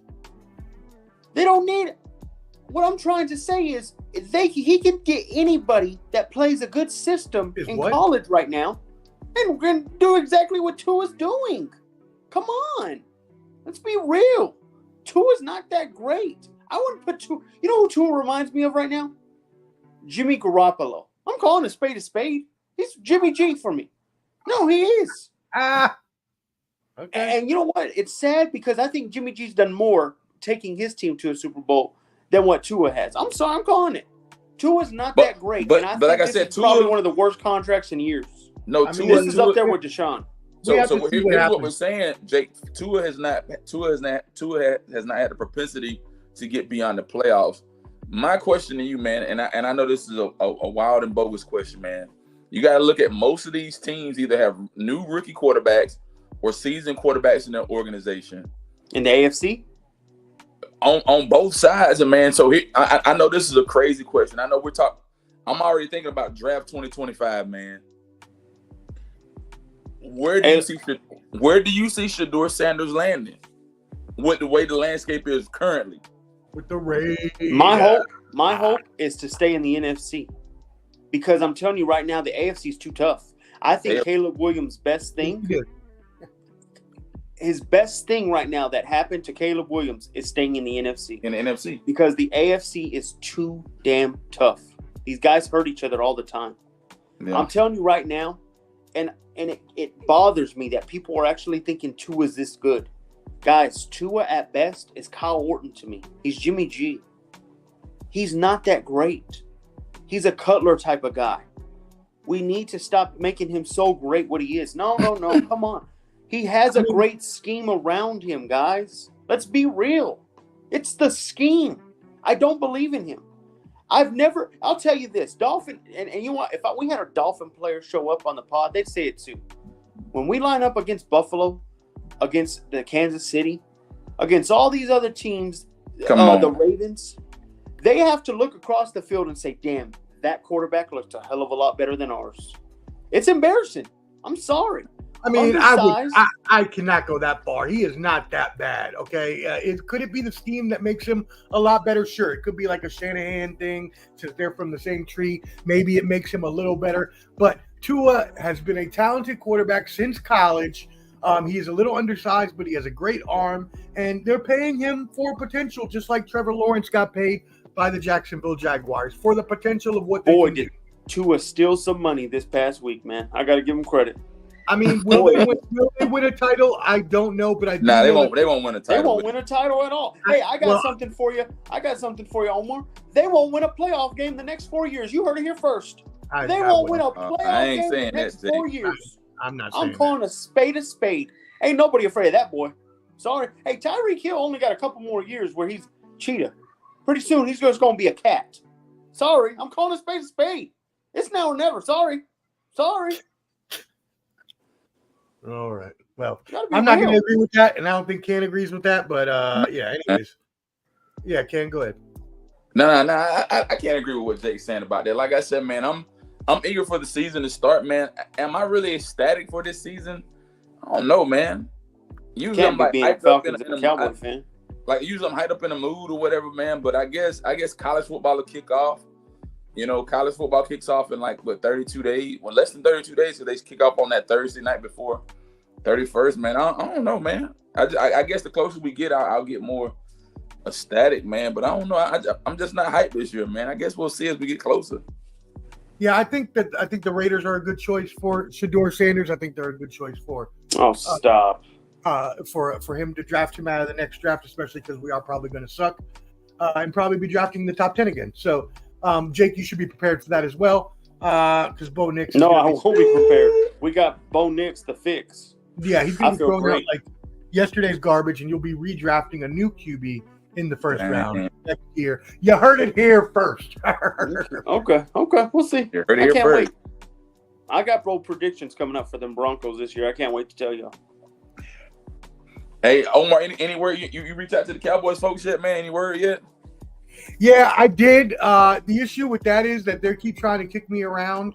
They don't need it. What I'm trying to say is he can get anybody that plays a good system in college right now and we're going to do exactly what Tua's doing. Come on. Let's be real. Tua's not that great. I wouldn't put Tua. You know who Tua reminds me of right now? Jimmy Garoppolo. I'm calling a spade a spade. He's Jimmy G for me. No, he is. Okay. And you know what? It's sad because I think Jimmy G's done more taking his team to a Super Bowl than what Tua has. I'm sorry, I'm calling it. Tua's not that great. But and like I said, Tua probably one of the worst contracts in years. No, Tua is up there with Deshaun. So here's what we're saying, Jake. Tua has not had the propensity to get beyond the playoffs. My question to you, man, and I know this is a wild and bogus question, man. You got to look at most of these teams either have new rookie quarterbacks or seasoned quarterbacks in their organization. In the AFC? On both sides, man. So I know this is a crazy question. I know I'm already thinking about draft 2025, man. Where do you see Shedeur Sanders landing? With the way the landscape is currently. With the Rays. My hope is to stay in the NFC. because I'm telling you right now, the AFC is too tough. I think Caleb Williams' best thing, his best thing right now that happened to Caleb Williams is staying in the NFC. In the NFC. Because the AFC is too damn tough. These guys hurt each other all the time. Yeah. I'm telling you right now, and it bothers me that people are actually thinking Tua is this good. Guys, Tua at best is Kyle Orton to me. He's Jimmy G. He's not that great. He's a Cutler type of guy. We need to stop making him so great what he is. No, come on. He has a great scheme around him, guys. Let's be real. It's the scheme. I don't believe in him. I'll tell you this, Dolphin, and you know what, if we had a Dolphin player show up on the pod, they'd say it too. When we line up against Buffalo, against the Kansas City, against all these other teams, the Ravens, they have to look across the field and say, damn, that quarterback looks a hell of a lot better than ours. It's embarrassing. I'm sorry. I mean, I cannot go that far. He is not that bad, okay? Could it be the scheme that makes him a lot better? Sure. It could be like a Shanahan thing, since they're from the same tree. Maybe it makes him a little better. But Tua has been a talented quarterback since college. He is a little undersized, but he has a great arm. And they're paying him for potential, just like Trevor Lawrence got paid by the Jacksonville Jaguars, for the potential of what they can do. Tua steal some money this past week, man. I got to give him credit. I mean, will they win a title? I don't know, but they won't win a title. They won't win a title at all. Hey, I got something for you. Omar. They won't win a playoff game the next 4 years. You heard it here first. They won't win a playoff game the next 4 years. I'm not saying I'm calling a spade a spade. Ain't nobody afraid of that boy. Sorry. Hey, Tyreek Hill only got a couple more years where he's cheetah. Pretty soon he's just going to be a cat. Sorry. I'm calling a spade a spade. It's now or never. Sorry. All right. Well, I'm not going to agree with that, and I don't think Ken agrees with that. But yeah. Anyways, yeah, Ken, go ahead. No. I can't agree with what Jake's saying about that. Like I said, man, I'm eager for the season to start, man. Am I really ecstatic for this season? I don't know, man. Usually I'm like hyped up in a Cowboy fan. Like usually I'm hyped up in a mood or whatever, man. But I guess college football will kick off. You know, college football kicks off in 32 days. Well, less than 32 days, so they kick off on that Thursday night before 31st, man. I don't know, man. I guess the closer we get, I'll get more ecstatic, man. But I don't know. I'm just not hyped this year, man. I guess we'll see as we get closer. Yeah, I think the Raiders are a good choice for Shedeur Sanders. I think they're a good choice for. Oh, stop. For him to draft him out of the next draft, especially because we are probably going to suck and probably be drafting the top 10 again. So. Jake, you should be prepared for that as well, because Bo Nix. No, I won't be prepared. We got Bo Nix the fix. Yeah, he's going to be thrown out like yesterday's garbage, and you'll be redrafting a new QB in the first round next year. You heard it here first. Okay, we'll see. You heard it here first. Wait. I got bold predictions coming up for them Broncos this year. I can't wait to tell y'all. Hey, Omar, anywhere you reach out to the Cowboys folks yet, man? Any word yet? Yeah, I did. The issue with that is that they keep trying to kick me around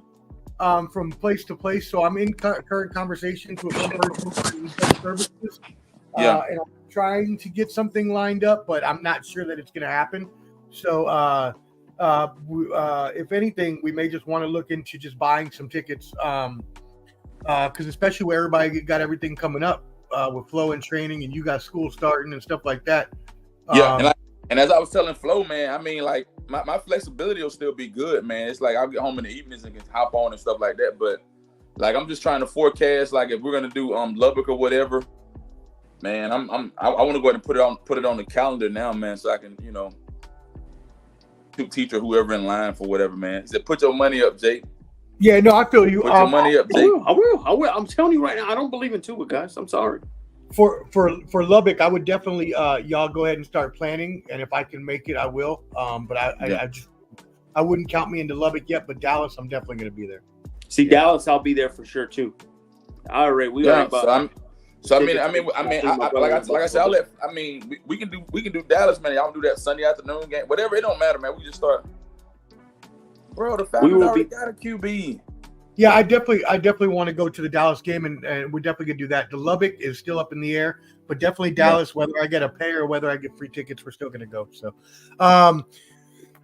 from place to place. So I'm in current conversations with one person for services. And I'm trying to get something lined up, but I'm not sure that it's going to happen. So if anything, we may just want to look into just buying some tickets because especially where everybody got everything coming up with Flo and training and you got school starting and stuff like that. And as I was telling Flo, man, I mean, like, my flexibility will still be good, man. It's like I'll get home in the evenings and can hop on and stuff like that. But, like, I'm just trying to forecast, like, if we're going to do Lubbock or whatever, man, I want to go ahead and put it on the calendar now, man, so I can, you know, teach or whoever in line for whatever, man. Said, put your money up, Jake. Yeah, no, I feel you. Put your money up, Jake. I will. I'm telling you right now, I don't believe in Tua, guys. I'm sorry. For Lubbock, I would definitely y'all go ahead and start planning, and if I can make it, I will. But I wouldn't count me into Lubbock yet. But Dallas, I'm definitely going to be there. See, Dallas, I'll be there for sure too. All right, we already bought. So like I said, we can do Dallas, man. Y'all do that Sunday afternoon game, whatever. It don't matter, man. We just start. Bro, the Falcons already got a QB. Yeah, I definitely want to go to the Dallas game, and we're definitely going to do that. The Lubbock is still up in the air, but definitely Dallas, whether I get a pay or whether I get free tickets, we're still going to go. So,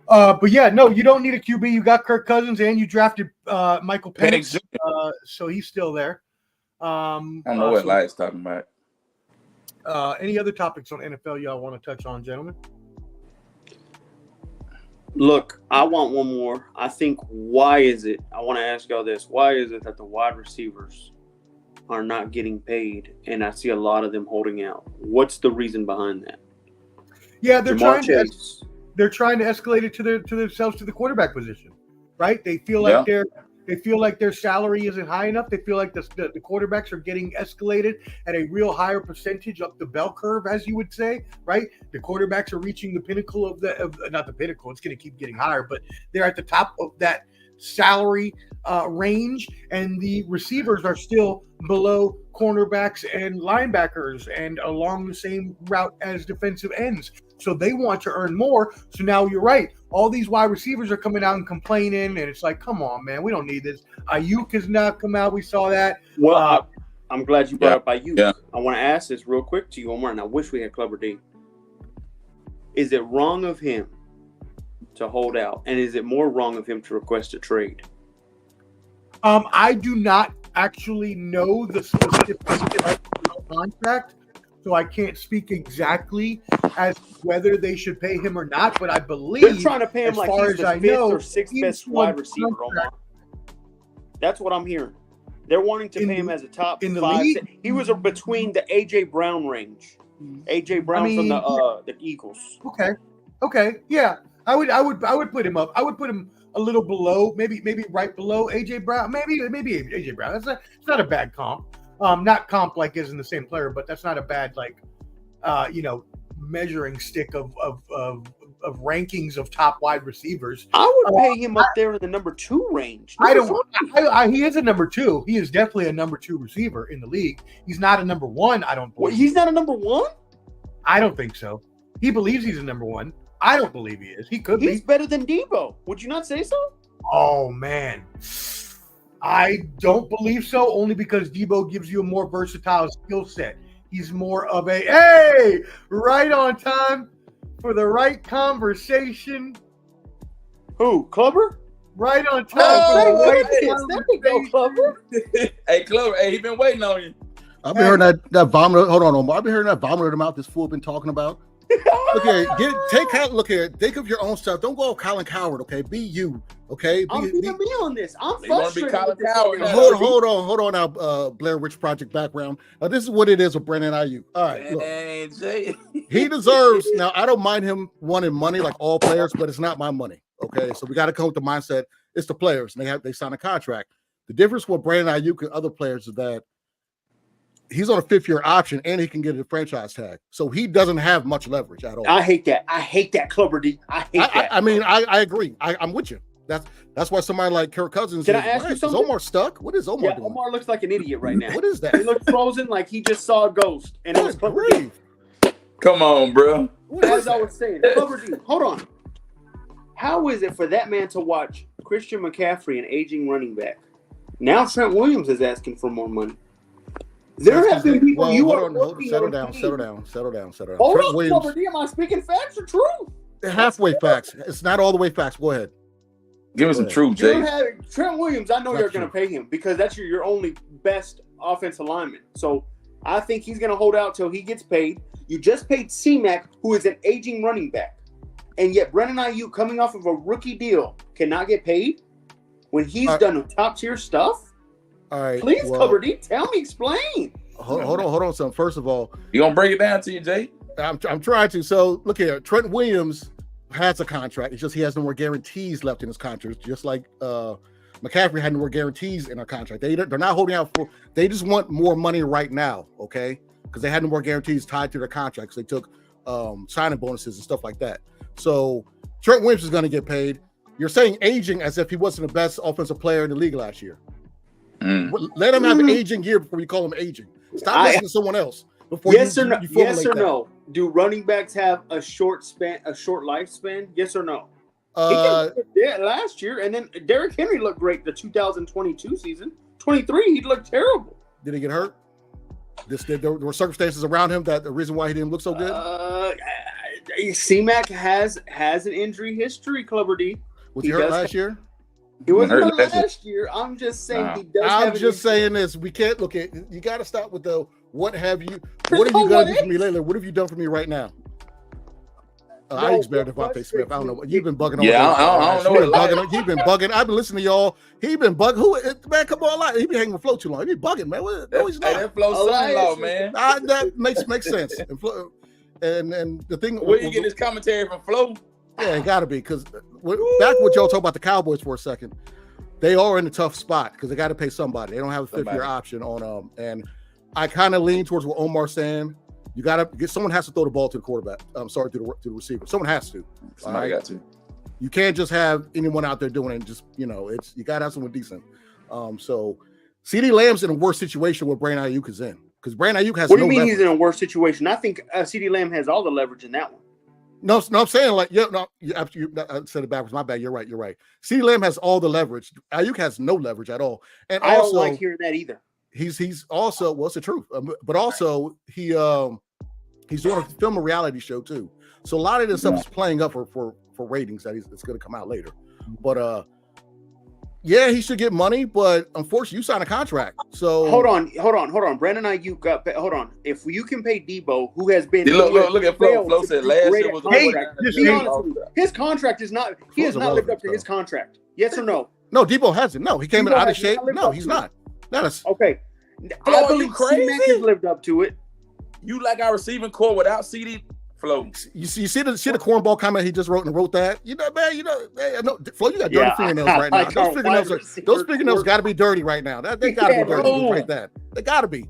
But yeah, no, you don't need a QB. You got Kirk Cousins and you drafted Michael Penix, so he's still there. I don't know what Elias talking about. Any other topics on NFL y'all want to touch on, gentlemen? Look, I want one more. I think I want to ask y'all this. Why is it that the wide receivers are not getting paid and I see a lot of them holding out? What's the reason behind that? Yeah, they're trying to escalate it to themselves to the quarterback position, right? They feel like their salary isn't high enough. They feel like the quarterbacks are getting escalated at a real higher percentage up the bell curve, as you would say, right? The quarterbacks are reaching the pinnacle not the pinnacle. It's going to keep getting higher, but they're at the top of that salary range, and the receivers are still below cornerbacks and linebackers and along the same route as defensive ends. So they want to earn more. So now you're right. All these wide receivers are coming out and complaining, and it's like, come on, man, we don't need this. Ayuk has not come out. We saw that. Well, I'm glad you brought up Ayuk. Yeah. I want to ask this real quick to you, Omar, and I wish we had Clubber D. Is it wrong of him to hold out, and is it more wrong of him to request a trade? I do not actually know the specific contract, so I can't speak exactly as to whether they should pay him or not. But I believe they're trying to pay him like he's the fifth or sixth best wide receiver. Omar. That's what I'm hearing. They're wanting to pay him as a top in the 5. League? He was between the AJ Brown range. AJ Brown from the Eagles. Okay, yeah. I would put him up. I would put him a little below, maybe right below AJ Brown. Maybe AJ Brown. It's not a bad comp. Not comp like isn't the same player, but that's not a bad measuring stick of rankings of top wide receivers. I would pay him up there in the number 2 range. He is a number 2. He is definitely a number 2 receiver in the league. He's not a number 1. I don't believe. He's not a number 1? I don't think so. He believes he's a number 1. I don't believe he is. He could be. He's better than Debo. Would you not say so? Oh, man. I don't believe so, only because Debo gives you a more versatile skill set. He's more of right on time for the right conversation. Who, Clubber? Right on time for the right conversation. Clubber. Hey, Clubber, he been waiting on you. I've been hearing that vomit. Hold on, Omar. I've been hearing that vomit in the mouth this fool been talking about. Look here, look here. Think of your own stuff. Don't go Colin Coward, okay? Be you, okay? I'm being me on this. I'm frustrated. Colin Coward. Hold on now, Blair Witch Project background. This is what it is with Brandon Ayuk. All right, look. He deserves. Now, I don't mind him wanting money like all players, but it's not my money, okay? So we got to come with the mindset. It's the players, and they sign a contract. The difference with Brandon Ayuk and other players is that he's on a 5th-year option, and he can get a franchise tag. So he doesn't have much leverage at all. I hate that, Clubber D. I hate that. I mean, I agree. I'm with you. That's why somebody like Kirk Cousins. Can I ask you something? Is Omar stuck? What is Omar doing? Omar looks like an idiot right now. What is that? He looks frozen, like he just saw a ghost. And it was Clubber D. Come on, bro. As I was saying, Clubber D. Hold on. How is it for that man to watch Christian McCaffrey, an aging running back? Now Trent Williams is asking for more money. There have been people settle down. Hold on, Clubber D. Am I speaking facts or truth? Halfway facts. It's not all the way facts. Go ahead. Give us some truth, Jay. Trent Williams, I know you're going to pay him because that's your only best offensive lineman. So I think he's going to hold out till he gets paid. You just paid C-Mac, who is an aging running back. And yet Brandon Ayuk, coming off of a rookie deal, cannot get paid when he's done top-tier stuff? All right. Please, Clubber D, tell me, explain. Hold on. So first of all, you gonna break it down to you, Jay? I'm trying to. So look here, Trent Williams has a contract. It's just he has no more guarantees left in his contract. Just like McCaffrey had no more guarantees in our contract. They're not holding out for. They just want more money right now, okay? Because they had no more guarantees tied to their contracts. They took signing bonuses and stuff like that. So Trent Williams is going to get paid. You're saying aging as if he wasn't the best offensive player in the league last year. Let him have an aging year before you call him aging. Stop listening to someone else. Yes or no? Do running backs have a short lifespan? Yes or no? Last year, and then Derrick Henry looked great the 2022 season. 23, he looked terrible. Did he get hurt? There were circumstances around him that the reason why he didn't look so good. C-Mac has an injury history, Clubber D. Was he hurt last year? He wasn't Hurt hurt last last year. I'm just saying he does. I'm have an just injury. saying this. We can't look at. You got to stop with the what have you done for me lately? What have you done for me right now? Ayuk's better than Devontae Smith. I don't know. You've been bugging on. Yeah, I don't know. He's been bugging. I've been listening to y'all. He been bugging. Who man? Come on, he been hanging with Flo too long. He been bugging, man. No, he's not. That Flo's son-in-law, man. That makes sense. And the thing. Where you get this commentary from Flo? Yeah, it got to be because back what y'all talk about the Cowboys for a second. They are in a tough spot because they got to pay somebody. They don't have a fifth-year option on them, and I kind of lean towards what Omar's saying. You got to get someone has to throw the ball to the quarterback. I'm sorry, to the receiver. Someone has to. Somebody got to. You can't just have anyone out there doing it. And just it's you got to have someone decent. So CeeDee Lamb's in a worse situation where Brandon Ayuk is in because Brandon Ayuk has. What do you mean he's in a worse situation? I think CeeDee Lamb has all the leverage in that one. No, I'm saying I said it backwards. My bad. You're right. CeeDee Lamb has all the leverage. Ayuk has no leverage at all. And I also, don't like hearing that either. He's also it's the truth. But also he's doing a reality show too. So a lot of this stuff is playing up for ratings that it's going to come out later. But yeah, he should get money. But unfortunately, you signed a contract. So hold on. Brandon Ayuk got. Hold on. If you can pay Debo, who has been look at Flo. Flo said last year was his contract is not. He has not lived up to his contract. Yes or no? No, Debo hasn't. No, he came in out of shape. No, he's not. Okay. Flo, are you crazy? C-Mac has lived up to it. You like our receiving core without CD Flo. You see the cornball comment he just wrote that. Flo, you got dirty fingernails right now. Those fingernails got to be dirty right now. They got to be dirty right there. They got to be.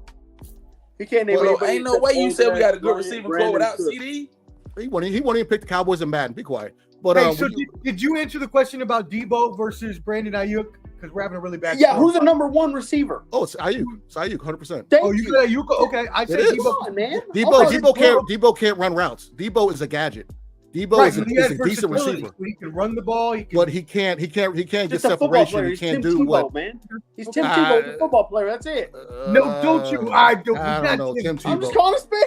He can't name anybody. Ain't no way you said we got a good receiving core without CD. He won't even pick the Cowboys in Madden. Be quiet. But so did you answer the question about Debo versus Brandon Ayuk? Because we're having a really bad. Yeah, who's the number one receiver? Oh, it's Ayuk. 100%. Oh, you said Ayuk? Okay, I said Debo. Man. Debo can't run routes. Debo is a gadget. Debo is a decent receiver. He can run the ball. But he can't get separation. He can't do what. Man. He's Tim Tebow, the football player. That's it. No, don't you? I don't know. Tim Tebow. I'm just calling spade.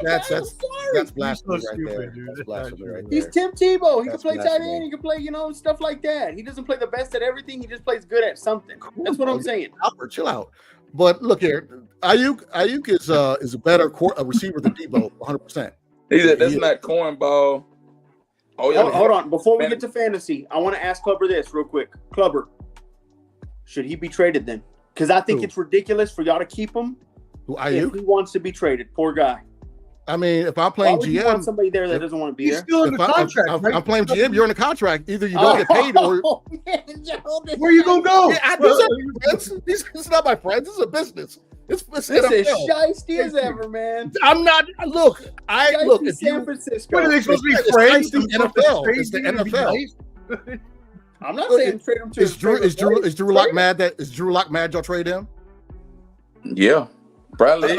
That's blasphemy right there. That's blasphemy right there. He's Tim Tebow. He can play tight end. He can play, stuff like that. He doesn't play the best at everything. He just plays good at something. That's what I'm saying. Albert, chill out. But look here, Ayuk is a better receiver than Debo, 100%. That's not cornball. Oh yeah. Hold on. Before we get to fantasy, I want to ask Clubber this real quick. Clubber, should he be traded then? Because I think it's ridiculous for y'all to keep him. If he wants to be traded, poor guy. I mean, if I'm playing GM, you want somebody there that doesn't want to be there. Still in the contract. I'm playing GM. You're in a contract. Either you don't get paid or. Where you gonna go? Yeah, these are not my friends. This is a business. This is shiesty as ever, man. I'm not. Look. If San Francisco. What are they supposed to be friends? The NFL. It's the NFL. I'm not saying trade him to. Is Drew Lock mad that? Is Drew Lock mad y'all trade him? Yeah, probably.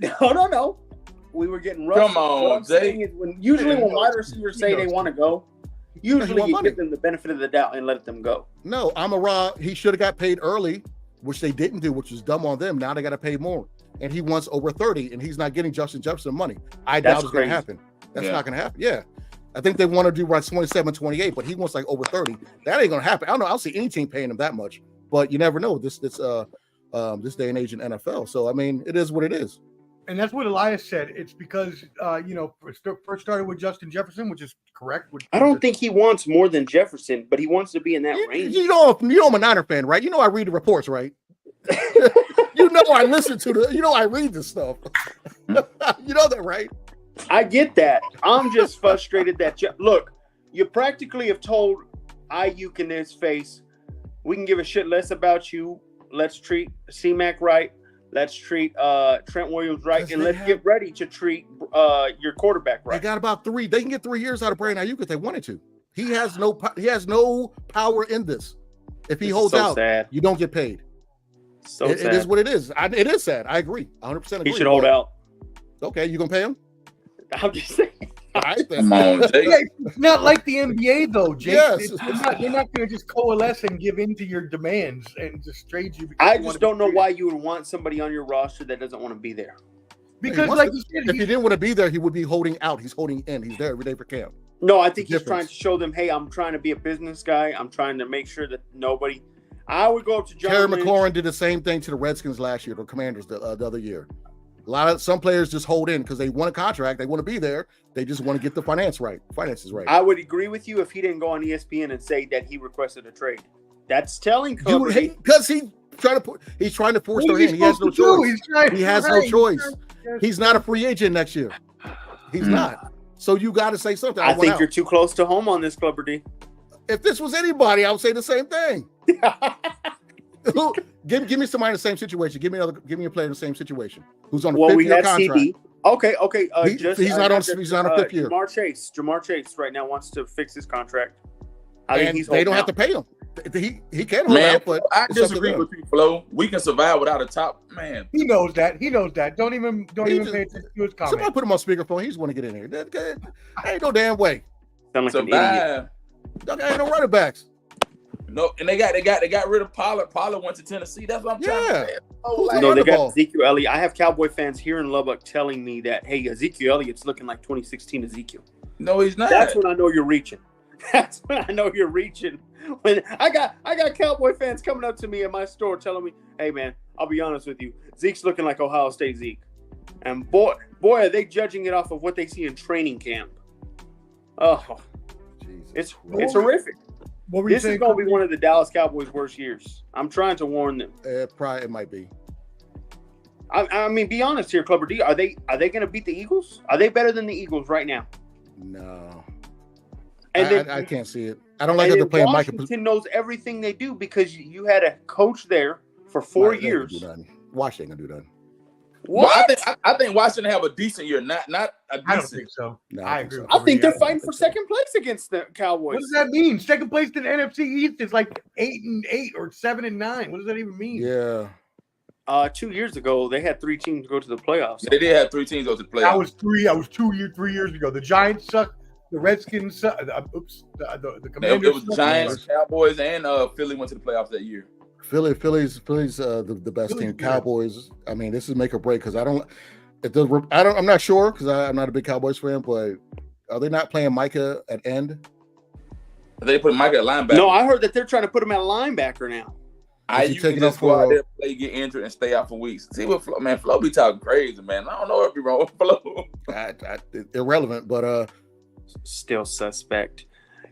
No. We were getting rough. Come on, Jay. Usually when wide receivers say they want to go, usually you give them the benefit of the doubt and let them go. No, Amon-Ra, he should have got paid early, which they didn't do, which was dumb on them. Now they got to pay more. And he wants over 30, and he's not getting Justin Jefferson money. I doubt it's going to happen. That's not going to happen. Yeah. I think they want to do like 27, 28, but he wants like over 30. That ain't going to happen. I don't see any team paying him that much, but you never know this day and age in NFL. So, I mean, it is what it is. And that's what Elias said. It's because, first started with Justin Jefferson, which is correct. I don't think he wants more than Jefferson, but he wants to be in that range. You know I'm a Niner fan, right? You know I read the reports, right? I listen to I read this stuff. You know that, right? I get that. I'm just frustrated that look, you practically have told Ayuk in his face, we can give a shit less about you. Let's treat C-Mac right. Let's treat Trent Williams right, and let's get ready to treat your quarterback right. They got about 3. They can get 3 years out of Brandon Ayuk if they wanted to. He has no power in this. If he holds out, sad. You don't get paid. It is what it is. It is sad. I agree. 100% agree. He should hold out. Okay, you gonna pay him? I'm just saying. Come on, Jay. It's not like the NBA, though, Jake. Yes. They're not going to just coalesce and give in to your demands and just trade you. I just don't know why you would want somebody on your roster that doesn't want to be there. Because, like you said, if he didn't want to be there, he would be holding out. He's holding in. He's there every day for camp. No, I think he's trying to show them, hey, I'm trying to be a business guy. I'm trying to make sure that nobody. I would go up to John Terry Lynch. McLaurin did the same thing to the Redskins last year, the Commanders the other year. Some players just hold in because they want a contract. They want to be there. They just want to get the finances right. I would agree with you if he didn't go on ESPN and say that he requested a trade. That's telling because he's trying to force their hand. He has no choice. He has no choice. He's not a free agent next year. He's not. So you got to say something. I think you're too close to home on this, Clubber D. If this was anybody, I would say the same thing. Give me somebody in the same situation. Give me a player in the same situation who's on a 5-year contract. CD. Okay. He's not on a 5th year. Jamar Chase right now wants to fix his contract. They don't have to pay him. He can hold out, but I disagree with you, Flo. We can survive without a top man. He knows that. Don't even pay attention to his comments. Somebody put him on speakerphone. He just want to get in here. Ain't no damn way. Sound like an idiot. Ain't no running backs. No, and they got rid of Pollard. Pollard went to Tennessee. That's what I'm trying to say. They got Ezekiel Elliott. I have Cowboy fans here in Lubbock telling me that, hey, Ezekiel Elliott's looking like 2016 Ezekiel. No, he's not. That's when I know you're reaching. That's when I know you're reaching. When I got Cowboy fans coming up to me at my store telling me, hey man, I'll be honest with you, Zeke's looking like Ohio State Zeke. And boy, are they judging it off of what they see in training camp. Oh, Jesus. It's horrific. This is going to be one of the Dallas Cowboys' worst years. I'm trying to warn them. It might be. I mean, be honest here, Clubber D. Are they going to beat the Eagles? Are they better than the Eagles right now? No. And I can't see it. I don't like how they're playing Micah. Washington knows everything they do because you had a coach there for 4 years. Washington ain't gonna do that. What? Well, I think Washington have a decent year, not a decent. I don't think so. No, I agree. I think they're fighting for second place against the Cowboys. What does that mean? Second place in the NFC East is like 8-8 or 7-9. What does that even mean? Yeah. 2 years ago, they had 3 teams go to the playoffs. They did have 3 teams go to the playoffs. That was 3 years ago. The Giants suck. The Redskins suck. The Commanders. It was Giants, Cowboys, and Philly went to the playoffs that year. Philly's the best team. Cowboys. I mean, this is make or break because I'm not sure because I'm not a big Cowboys fan, but are they not playing Micah at end? They put Micah at linebacker. No, I heard that they're trying to put him at linebacker now. You can just go out there, play, get injured, and stay out for weeks. See what Flo, man? Flo be talking crazy, man. I don't know if you're wrong with Flo. Irrelevant, but still suspect.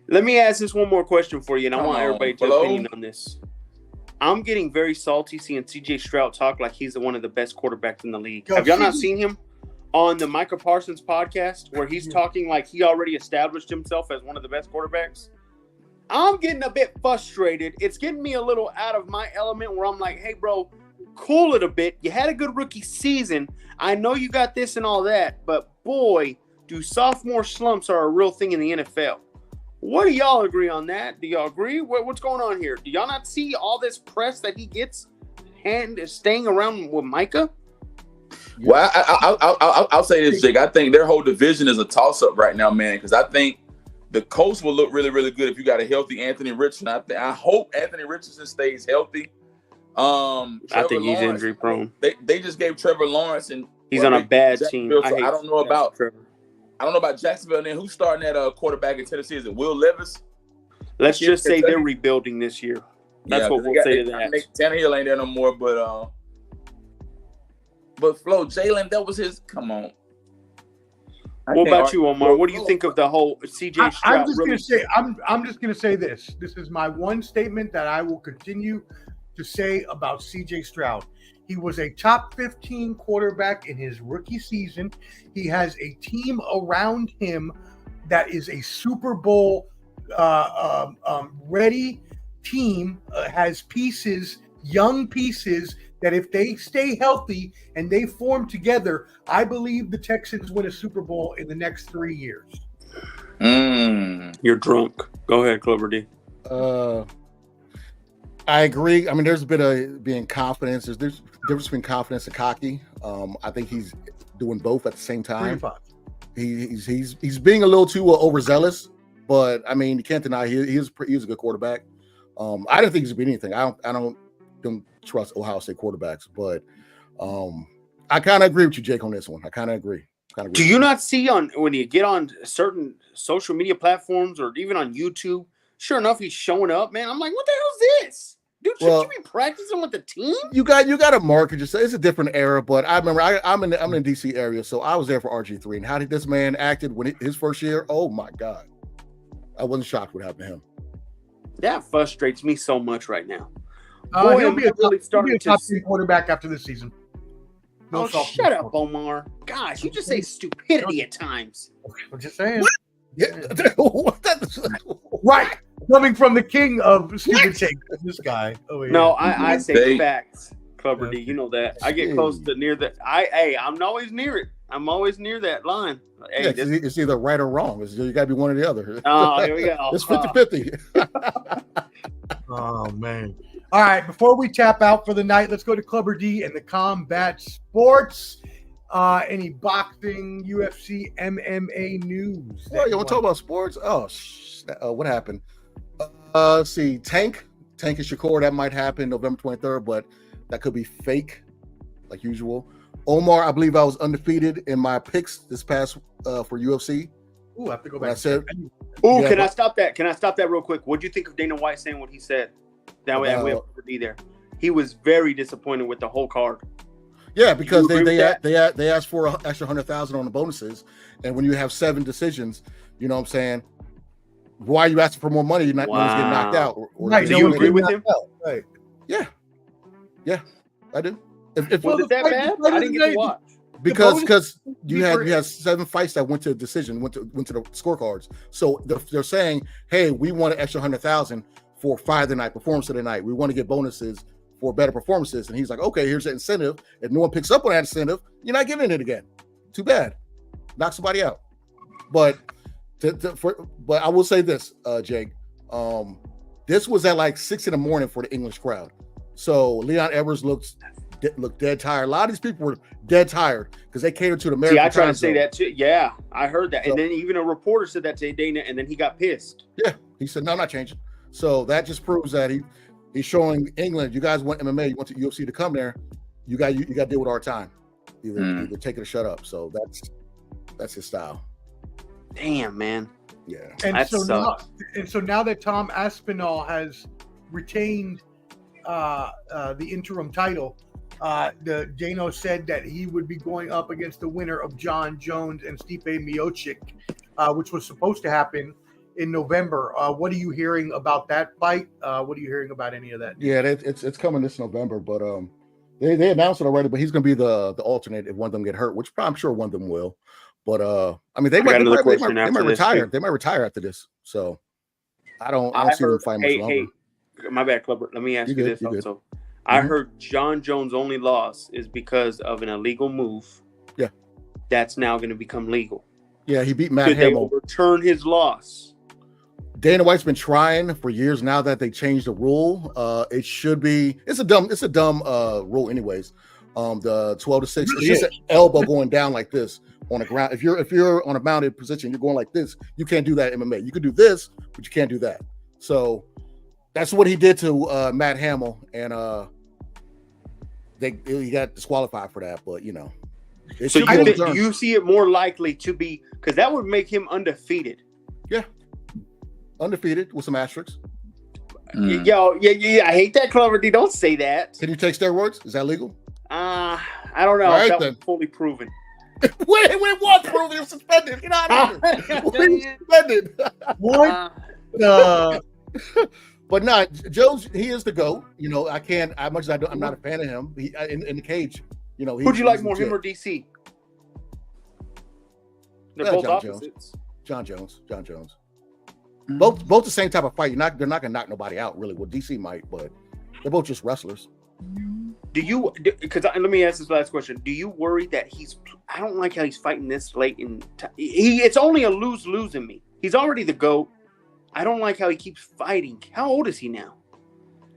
Let me ask this one more question for you, and I want everybody to opinion on this. I'm getting very salty seeing CJ Stroud talk like he's one of the best quarterbacks in the league. Have y'all not seen him on the Micah Parsons podcast where he's talking like he already established himself as one of the best quarterbacks? I'm getting a bit frustrated. It's getting me a little out of my element where I'm like, hey, bro, cool it a bit. You had a good rookie season. I know you got this and all that, but boy, do sophomore slumps are a real thing in the NFL. What do y'all agree on that? Do y'all agree? What's going on here? Do y'all not see all this press that he gets and staying around with Micah? Well, I'll say this, Jake. I think their whole division is a toss-up right now, man, because I think the Colts will look really, really good if you got a healthy Anthony Richardson. I hope Anthony Richardson stays healthy. I think he's injury prone. They just gave Trevor Lawrence and he's on a bad team. So I don't know about Trevor. I don't know about Jacksonville. And then who's starting at quarterback in Tennessee? Is it Will Levis? Let's just say they're rebuilding this year. That's what we'll say to that. Tannehill ain't there no more, but Flo, Jalen, that was his. Come on. What about you, Omar? What do you think of the whole CJ Stroud? I'm just gonna say this. This is my one statement that I will continue to say about CJ Stroud. He was a top 15 quarterback in his rookie season. He has a team around him that is a Super Bowl ready team, has pieces, young pieces, that if they stay healthy and they form together, I believe the Texans win a Super Bowl in the next 3 years. You're drunk. Go ahead, Clover D. I agree. I mean, there's a bit of being confidence. There's difference between confidence and cocky. I think he's doing both at the same time. He's being a little too overzealous, but I mean, you can't deny he's a good quarterback. I didn't think he should be anything. I don't trust Ohio State quarterbacks, but I kind of agree with you, Jake, on this one. I kind of agree. Do you not see when you get on certain social media platforms or even on YouTube? Sure enough, he's showing up, man. I'm like, what the hell is this? Dude, shouldn't you be practicing with the team? You got to market yourself. It's a different era, but I remember I'm in the DC area, so I was there for RG3. And how did this man acted when his first year? Oh my God, I wasn't shocked what happened to him. That frustrates me so much right now. He'll be a top 10 quarterback after this season. No, shut up, Omar. Gosh, you just say stupidity at times. I'm just saying. What? Yeah. Right. Coming from the king of stupid takes, this guy. Oh, yeah. No, I say facts, Clubber D. You know that. I get close to near that. I'm always near it. I'm always near that line. Hey, it's either right or wrong. You got to be one or the other. Oh, here we go. It's 50-50. Oh, man. All right, before we tap out for the night, let's go to Clubber D and the combat sports. Any boxing, UFC, MMA news? Well, you want to talk about sports? Oh, what happened? Let's see. Tank and Shakur, that might happen November 23rd, but that could be fake, like usual. Omar, I believe I was undefeated in my picks this past for UFC. Ooh, I have to go back. I said, can I stop that? Can I stop that real quick? What do you think of Dana White saying what he said? That way we have to be there. He was very disappointed with the whole card. Yeah, because they asked for an extra 100,000 on the bonuses, and when you have 7 decisions, you know what I'm saying? Why are you asking for more money? You're not going to get knocked out. Right? Do you agree with him? Right. Yeah, I do. Was it that bad? I didn't get to watch. Because you had 7 fights that went to a decision, went to the scorecards. So they're saying, hey, we want an extra 100,000 for Fight of the Night, Performance of the Night. We want to get bonuses for better performances. And he's like, okay, here's the incentive. If no one picks up on that incentive, you're not giving it again. Too bad. Knock somebody out. But but I will say this, Jake. This was at like 6 a.m. for the English crowd. So Leon Edwards looked dead tired. A lot of these people were dead tired because they catered to the American. I tried to say that too. Yeah, I heard that. So, and then even a reporter said that to Dana, and then he got pissed. Yeah, he said, no, I'm not changing. So that just proves that he's showing England, you guys want MMA, you want the UFC to come there, you got to deal with our time. Either take it or shut up. So that's his style. Damn, man. Yeah. And so now that Tom Aspinall has retained the interim title, Dano said that he would be going up against the winner of John Jones and Stipe Miocic, which was supposed to happen in November. What are you hearing about that fight? What are you hearing about any of that? Yeah, it's coming this November, but they announced it already. But he's going to be the alternate if one of them get hurt, which I'm sure one of them will. But I mean, they might retire. They might retire after this. So I don't see them fight much longer. Hey, my bad, Clubber. Let me ask you this also. I heard John Jones' only loss is because of an illegal move. Yeah, that's now going to become legal. Yeah, he beat Matt Hamill. They return his loss. Dana White's been trying for years now that they changed the rule. It should be. It's a dumb rule, anyways. The 12-6. It's just an elbow going down like this on the ground. If you're on a mounted position, you're going like this. You can't do that in MMA. You can do this, but you can't do that. So that's what he did to Matt Hamill, and he got disqualified for that. But so you see it more likely to be because that would make him undefeated. Yeah, undefeated with some asterisks. Yo, I hate that, Clover D. Don't say that. Can you take steroids? Is that legal? I don't know. Right, that was fully proven. When it was proven, it was suspended. You know what I mean? Suspended. What? But not Jones. He is the GOAT. I can't. As much as I'm not a fan of him. He, in the cage. Who'd you like more, him or DC? They're both opposites. John Jones. Both the same type of fight. They're not gonna knock nobody out, really. Well, DC might, but they're both just wrestlers. Because let me ask this last question. Do you worry that I don't like how he's fighting this late in time. It's only a lose in me. He's already the GOAT. I don't like how he keeps fighting. How old is he now?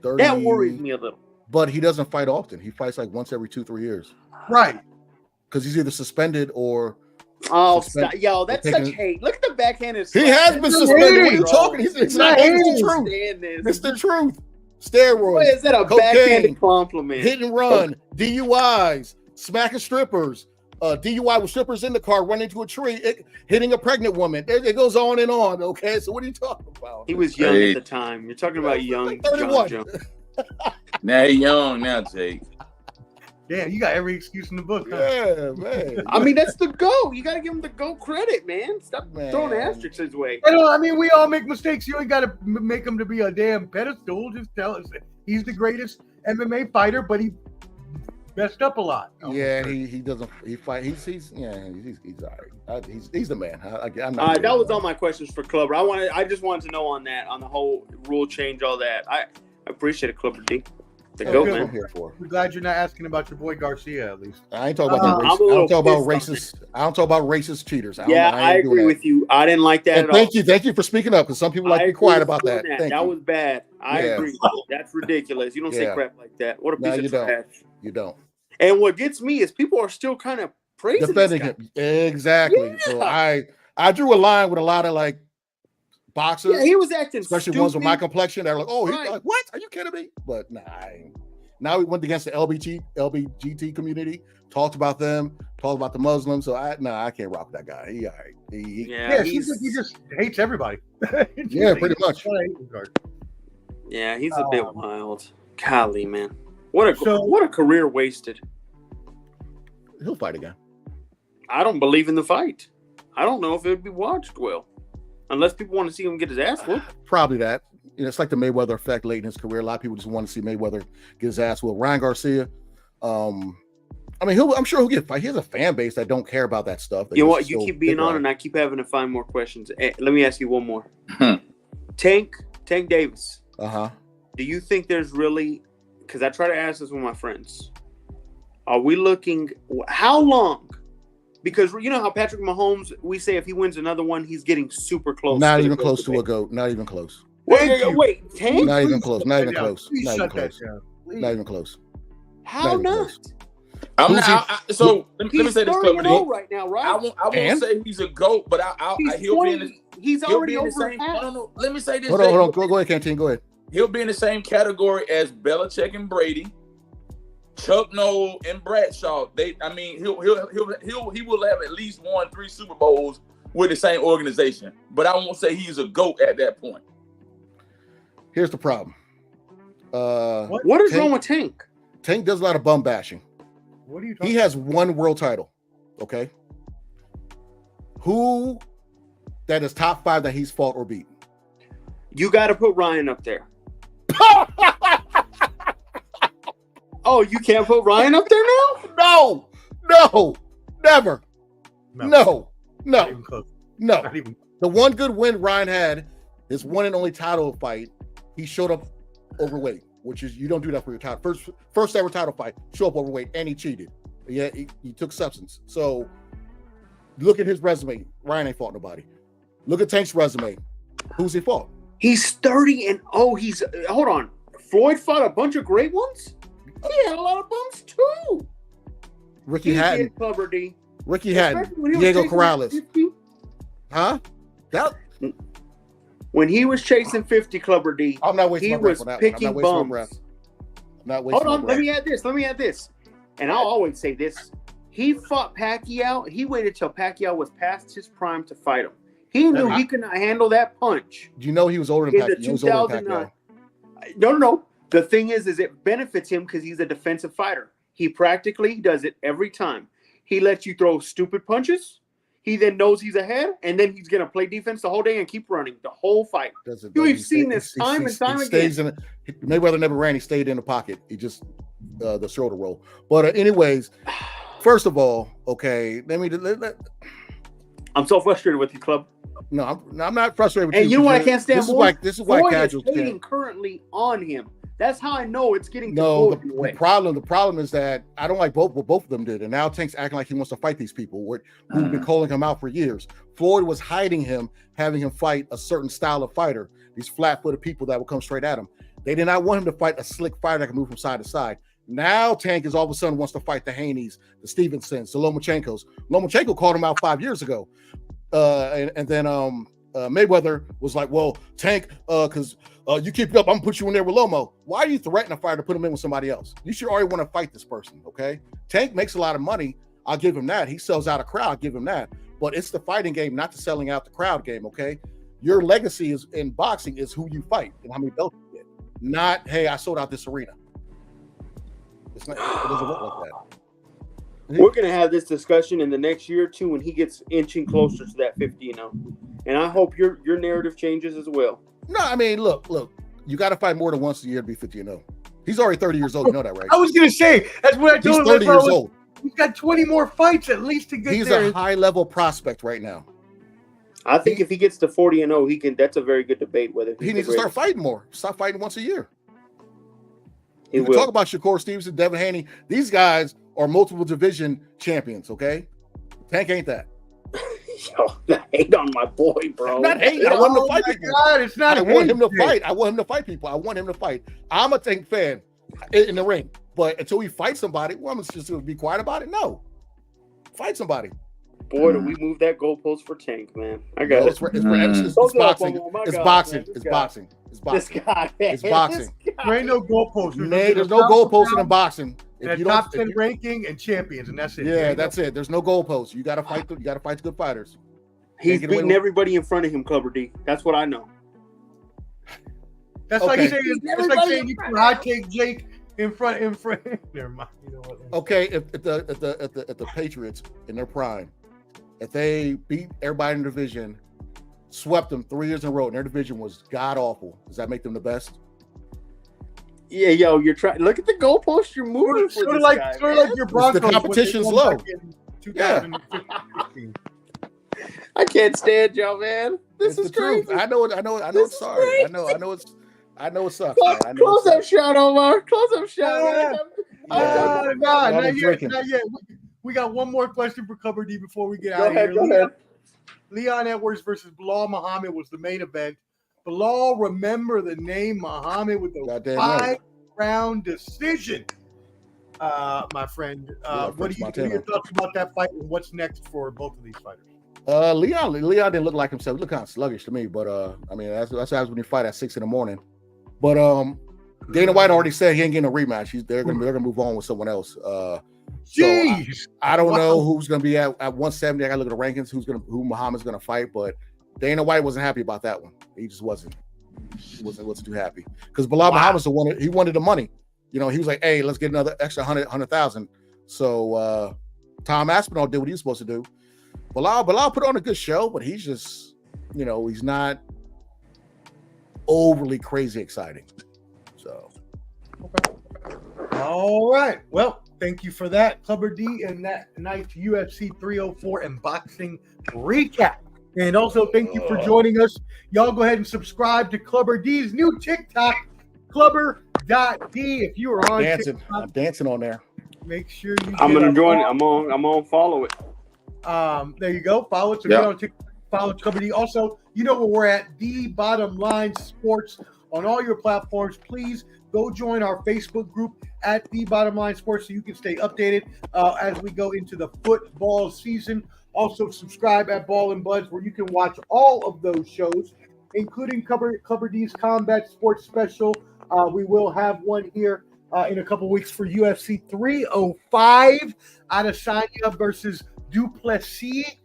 30, that worries me a little. But he doesn't fight often. He fights like once every 2-3 years. Right. Because he's either suspended or... stop. Yo, that's such hate. Look at the backhanded. He has been suspended. What are you talking? It's not the truth. It's the truth. Steroids. What is that, a cocaine, backhanded compliment? Hit and run, DUIs, smacking strippers, DUI with strippers in the car, running into a tree, hitting a pregnant woman. It goes on and on. Okay, so what are you talking about? He was young at the time. You're talking about young. Like 31. John Jones. Now he young now, Jake. Yeah, you got every excuse in the book. Huh? Yeah, man. I mean, that's the GOAT. You got to give him the GOAT credit, man. Stop Man. throwing asterisks his way. I mean, we all make mistakes. You ain't got to make him to be a damn pedestal. Just tell us that he's the greatest MMA fighter, but he messed up a lot. Yeah, he doesn't. He fight. He's all right. He's the man. I'm not. All right, that was all my questions for Clubber. I just wanted to know on the whole rule change, all that. I appreciate it, Clubber D. The GOAT, good. I'm man. here for. We're glad you're not asking about your boy Garcia, at least. I ain't talking about I'm a I don't little talk about pissed on racist. I don't talk about racist cheaters. I ain't doing agree that. with you. I didn't like that And at all. thank you for speaking up because some people like to be quiet about that. Thank That you. was bad. I Yeah. agree. That's ridiculous. You don't say Yeah. crap like that. What a No, piece you of don't. trash. You don't And what gets me is people are still kind of praising defending this guy. him exactly. So I drew a line with a lot of like boxers, Yeah, he was acting especially stupid. ones with my complexion. They're like, "Oh, he's Right. like, what? Are you kidding me?" But nah, I ain't. Now he went against the LBGT community, talked about them, talked about the Muslims. So I can't rock with that guy. He all right. Yeah, it seems like he just hates everybody. Yeah, pretty much. Yeah, he's a bit wild. Golly, man. What a career wasted. He'll fight again. I don't believe in the fight. I don't know if it would be watched well. Unless people want to see him get his ass whooped. Probably that. It's like the Mayweather effect late in his career. A lot of people just want to see Mayweather get his ass whooped. Ryan Garcia, I mean, I'm sure he'll get fight. He has a fan base that don't care about that stuff. You know what? You keep being on, and I keep having to find more questions. Let me ask you one more. Tank Davis. Do you think there's really? Because I try to ask this with my friends. Are we looking? How long? Because you know how Patrick Mahomes, we say if he wins another one, he's getting super close. Not even close to a GOAT. Not even close. Wait, Tank? Not even close. Not even close. Please Not even shut that close. down. Not even close. How Not even not? close. I'm Who's not. So let me He's say this, 30-0 Clubber. right now, I right? won't And? say he's a GOAT, but he'll be in the. He's He'll already be in the over same. half. I don't know. Let me say this. Hold on. Go ahead, Canteen. Go ahead. He'll be in the same category as Belichick and Brady, Chuck Noll and Bradshaw. He will have at least won 3 Super Bowls with the same organization. But I won't say he's a GOAT at that point. Here's the problem. What is wrong with Tank? Tank does a lot of bum bashing. What are you talking He has one world title. Okay. Who that is top 5 that he's fought or beat? You got to put Ryan up there. Oh, you can't put Ryan up there now? No, never. No. Not even close. Not even. The one good win Ryan had, his one and only title fight, he showed up overweight, which is you don't do that for your title. First ever title fight, show up overweight, and he cheated. Yeah, he took substance. So look at his resume. Ryan ain't fought nobody. Look at Tank's resume. Who's he fought? He's 30-0. He's hold on. Floyd fought a bunch of great ones. He had a lot of bumps too. Ricky Hatton. Ricky Hatton. Diego Corrales. 50. Huh? That When he was chasing 50, Clubber D, I'm not wasting he my breath was on that one. picking I'm not wasting my bums. breath. I'm not wasting Hold on, my let breath. me add this. And I'll always say this. He fought Pacquiao. He waited till Pacquiao was past his prime to fight him. He knew he could not handle that punch. Do you know he was older than In the Pacquiao? He was older than 2009. Pacquiao. No. The thing is it benefits him because he's a defensive fighter. He practically does it every time. He lets you throw stupid punches. He then knows he's ahead, and then he's going to play defense the whole day and keep running the whole fight. We've seen this time and time again. Mayweather never ran. He stayed in the pocket. He just the shoulder roll. But anyways, first of all, okay, I'm so frustrated with you, Club. No, I'm not frustrated with and you. You know what I can't stand more? This is why casuals is hating currently on him. That's how I know it's getting to the problem is that I don't like what both of them did, and now Tank's acting like he wants to fight these people who've been calling him out for years. Floyd was hiding him, having him fight a certain style of fighter, these flat-footed people that would come straight at him. They did not want him to fight a slick fighter that can move from side to side. Now Tank is all of a sudden wants to fight the Haneys, the Stevensons, the Lomachenkos. Lomachenko called him out 5 years ago. And then Mayweather was like, well, Tank, because you keep it up, I'm gonna put you in there with Lomo. Why are you threatening a fighter to put him in with somebody else? You should already want to fight this person, okay? Tank makes a lot of money. I'll give him that. He sells out a crowd. I'll give him that. But it's the fighting game, not the selling out the crowd game, okay? Your legacy is in boxing is who you fight and how many belts you get. Not, hey, I sold out this arena. It's not, it doesn't work like that. We're going to have this discussion in the next year or two when he gets inching closer to that 50-0. And I hope your narrative changes as well. No, I mean, look, you got to fight more than once a year to be 50-0. He's already 30 years old. You know that, right? I was going to say, that's what I told him. He's 30 years old. He's got 20 more fights at least to get there. He's a high-level prospect right now. I think if he gets to 40-0, he can. That's a very good debate. Whether he needs to start fighting more. Stop fighting once a year. He will. Talk about Shakur Stevenson, Devin Haney. These guys are multiple division champions. Okay, Tank ain't that. Yo, hate on my boy, bro. I'm not hating. I want him to fight people. God, it's not. I want him to fight. I want him to fight people. I want him to fight. I'm a Tank fan in the ring, but until we fight somebody, well, I'm just going to be quiet about it. No, fight somebody. Boy, do we move that goalpost for Tank, man. I got it. It's boxing. It's boxing. It's boxing. It's boxing. This guy. It's boxing. There ain't no goalposts. There's no goalposts in boxing. If you top 10 ranking and champions, and that's it. Yeah, that's it. There's no goalposts. You got to fight. You got to fight the good fighters. He's beating everybody in front of him, Clubber D. That's what I know. That's like saying you can hot take Jake in front. Never mind. You know what? Okay, if the Patriots in their prime, if they beat everybody in the division, swept them 3 years in a row, and their division was god awful, does that make them the best? Yeah, yo, you're trying. Look at the goalpost you're moving. Sort of like your Broncos. The competition's low. Yeah. I can't stand y'all, man. This is crazy. Truth. I know. It's sorry. I know it sucks. Close up shot, Omar. Close up shot. Not yet. We got one more question for Clubber D before we get out of here. Go ahead. Leon Edwards versus Bilal Muhammad was the main event. Bilal, remember the name Muhammad with the 5-round decision. My friend, what are your thoughts about that fight and what's next for both of these fighters? Leon didn't look like himself. He looked kind of sluggish to me, but I mean that's what happens when you fight at 6 a.m. But Dana White already said he ain't getting a rematch. They're gonna move on with someone else. Jeez, so I don't know who's gonna be at 170. I gotta look at the rankings. Who Muhammad's gonna fight, but Dana White wasn't happy about that one. He just wasn't. He wasn't too happy because Bilal Muhammad's the one. He wanted the money. You know, he was like, "Hey, let's get another extra 100,000." So Tom Aspinall did what he was supposed to do. Bilal put on a good show, but he's just, he's not overly crazy exciting. So, okay. All right. Well, thank you for that, Clubber D, and that night's UFC 304 and boxing recap. And also, thank you for joining us. Y'all go ahead and subscribe to Clubber D's new TikTok, Clubber.D. If you are on TikTok, I'm dancing on there. Make sure you. I'm gonna join it. I'm on. Follow it. There you go. Follow it. So get on TikTok. Follow Clubber D. Also, you know where we're at. The Bottom Line Sports on all your platforms. Please go join our Facebook group at The Bottom Line Sports so you can stay updated as we go into the football season. Also, subscribe at Ball and Buds where you can watch all of those shows, including Clubber D's Combat Sports Special. We will have one here in a couple weeks for UFC 305, Adesanya versus Duplessis.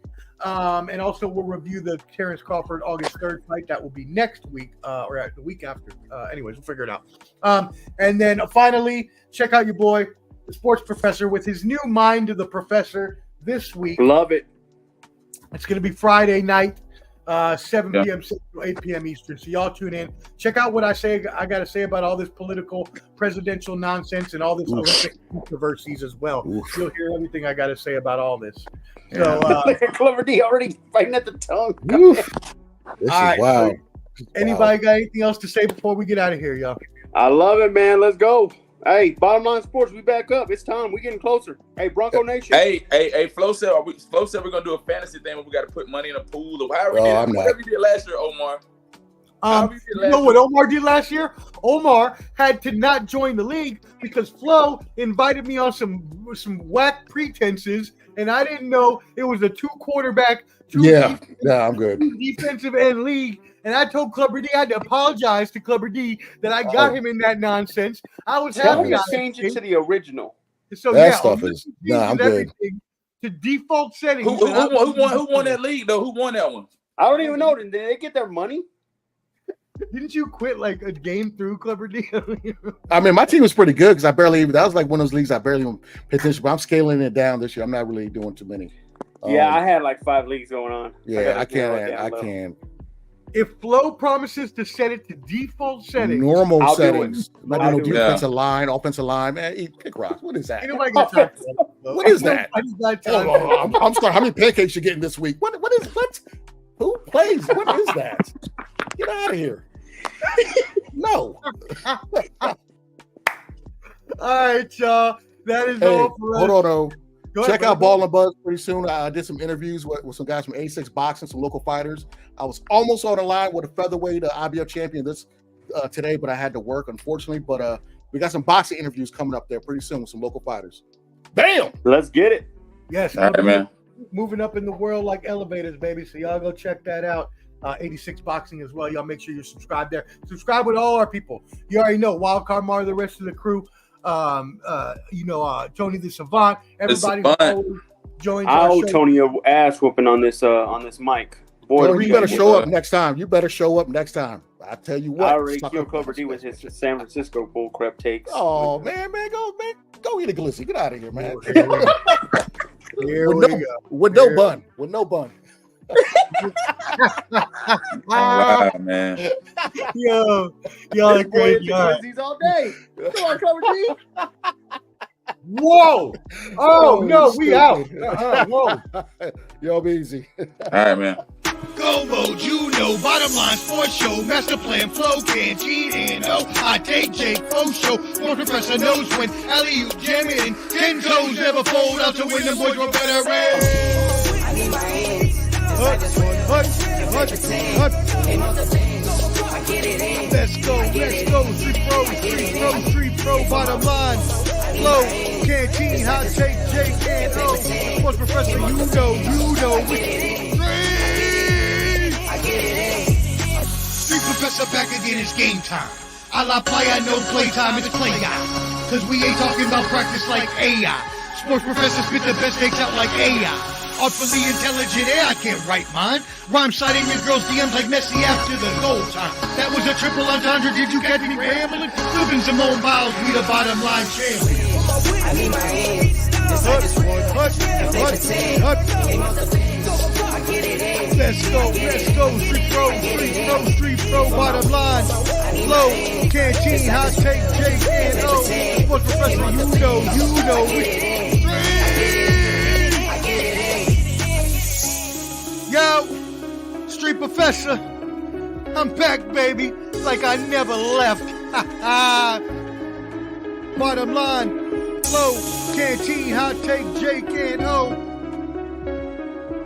And also we'll review the Terrence Crawford August 3rd fight. That will be next week or the week after. Anyways, we'll figure it out. And then finally, check out your boy, the Sports Professor, with his new Mind of the Professor this week. Love it. It's going to be Friday night, 7 p.m. Central, 8 p.m. Eastern. So y'all tune in. Check out what I got to say about all this political, presidential nonsense and all this Olympic controversies as well. Oof. You'll hear everything I got to say about all this. So, Clover D already fighting at the tongue. This is wild. Anybody got anything else to say before we get out of here, y'all? I love it, man. Let's go. Hey, Bottom Line Sports, we back up. It's time. We're getting closer. Hey, Bronco Nation. Hey, Flo said we're gonna do a fantasy thing where we got to put money in a pool or whatever we did last year, Omar. You know what Omar did last year? Omar had to not join the league because Flo invited me on some whack pretenses and I didn't know it was a 2-quarterback, I'm good. defensive end league. And I told Clubber D I had to apologize to Clubber D that I got him in that nonsense. I was Tell happy. him to change it to the original. So That stuff is I'm good. To default settings. Who won that league though? Who won that one? I don't even know. Did they get their money? Didn't you quit like a game through, Clubber D? I mean, my team was pretty good because that was like one of those leagues I barely even paid attention. But I'm scaling it down this year. I'm not really doing too many. Yeah, I had like 5 leagues going on. Yeah, I can't. If Flo promises to set it to default settings, Normal I'll settings. do it. Not defensive line, offensive line. Man, eat kick rocks. What is that? ain't nobody got time for that, Flo. What is that? Nobody's got time for that. I'm sorry. How many pancakes you getting this week? What? Who plays? What is that? Get out of here. No. All right, y'all. That is all for us. Hold on, though. Check out Ball and Buzz. Buzz pretty soon. I did some interviews with some guys from 86 Boxing, some local fighters. I was almost on the line with a featherweight IBF champion today, but I had to work, unfortunately. But we got some boxing interviews coming up there pretty soon with some local fighters. Bam! Let's get it. Yes, All right, man. Moving up in the world like elevators, baby. So y'all go check that out. 86 Boxing as well. Y'all make sure you're subscribed there. Subscribe with all our people. You already know Wildcard Mar, the rest of the crew. Tony the Savant. Everybody joins. I owe Tony a ass whooping on this mic. Boy, you better show up next time. I tell you what. I already killed Clover D with his San Francisco bullcrap takes. Oh man, go eat a glizzy. Get out of here, man. With no bun. Man. Yo, y'all are crazy. Glizzies all day. Come on, Clover D. Whoa! Oh no, we out. Whoa! Yo, be easy. All right, man. Go mode, bottom line sports show, master plan flow, can't cheat and I take Jake Fo show, more professor knows when alley-oop jamming and 10 toes never fold out to win the boys were better ran. I need my hands. I just want Let's go, street pro, bottom line, flow, canteen, hot take, Jake and O, sports professor, you know, Street professor back again, it's game time. A la playa, no playtime, it's play out. Cause we ain't talking about practice like AI. Sports professor spit the best takes out like AI. Artfully intelligent, I can't write mine. Rhyme citing your girl's DMs like Messi after the goal time. That was a triple entendre, did you catch me rambling? Flipping Simone Biles, we the bottom line champions. I need my hands. I just want Let's go, street pro, bottom line, flow, canteen, hot take, Jake and O, sports professor, you know, Yo, street professor, I'm back, baby, like I never left. Bottom line, flow, canteen, hot take, Jake and O.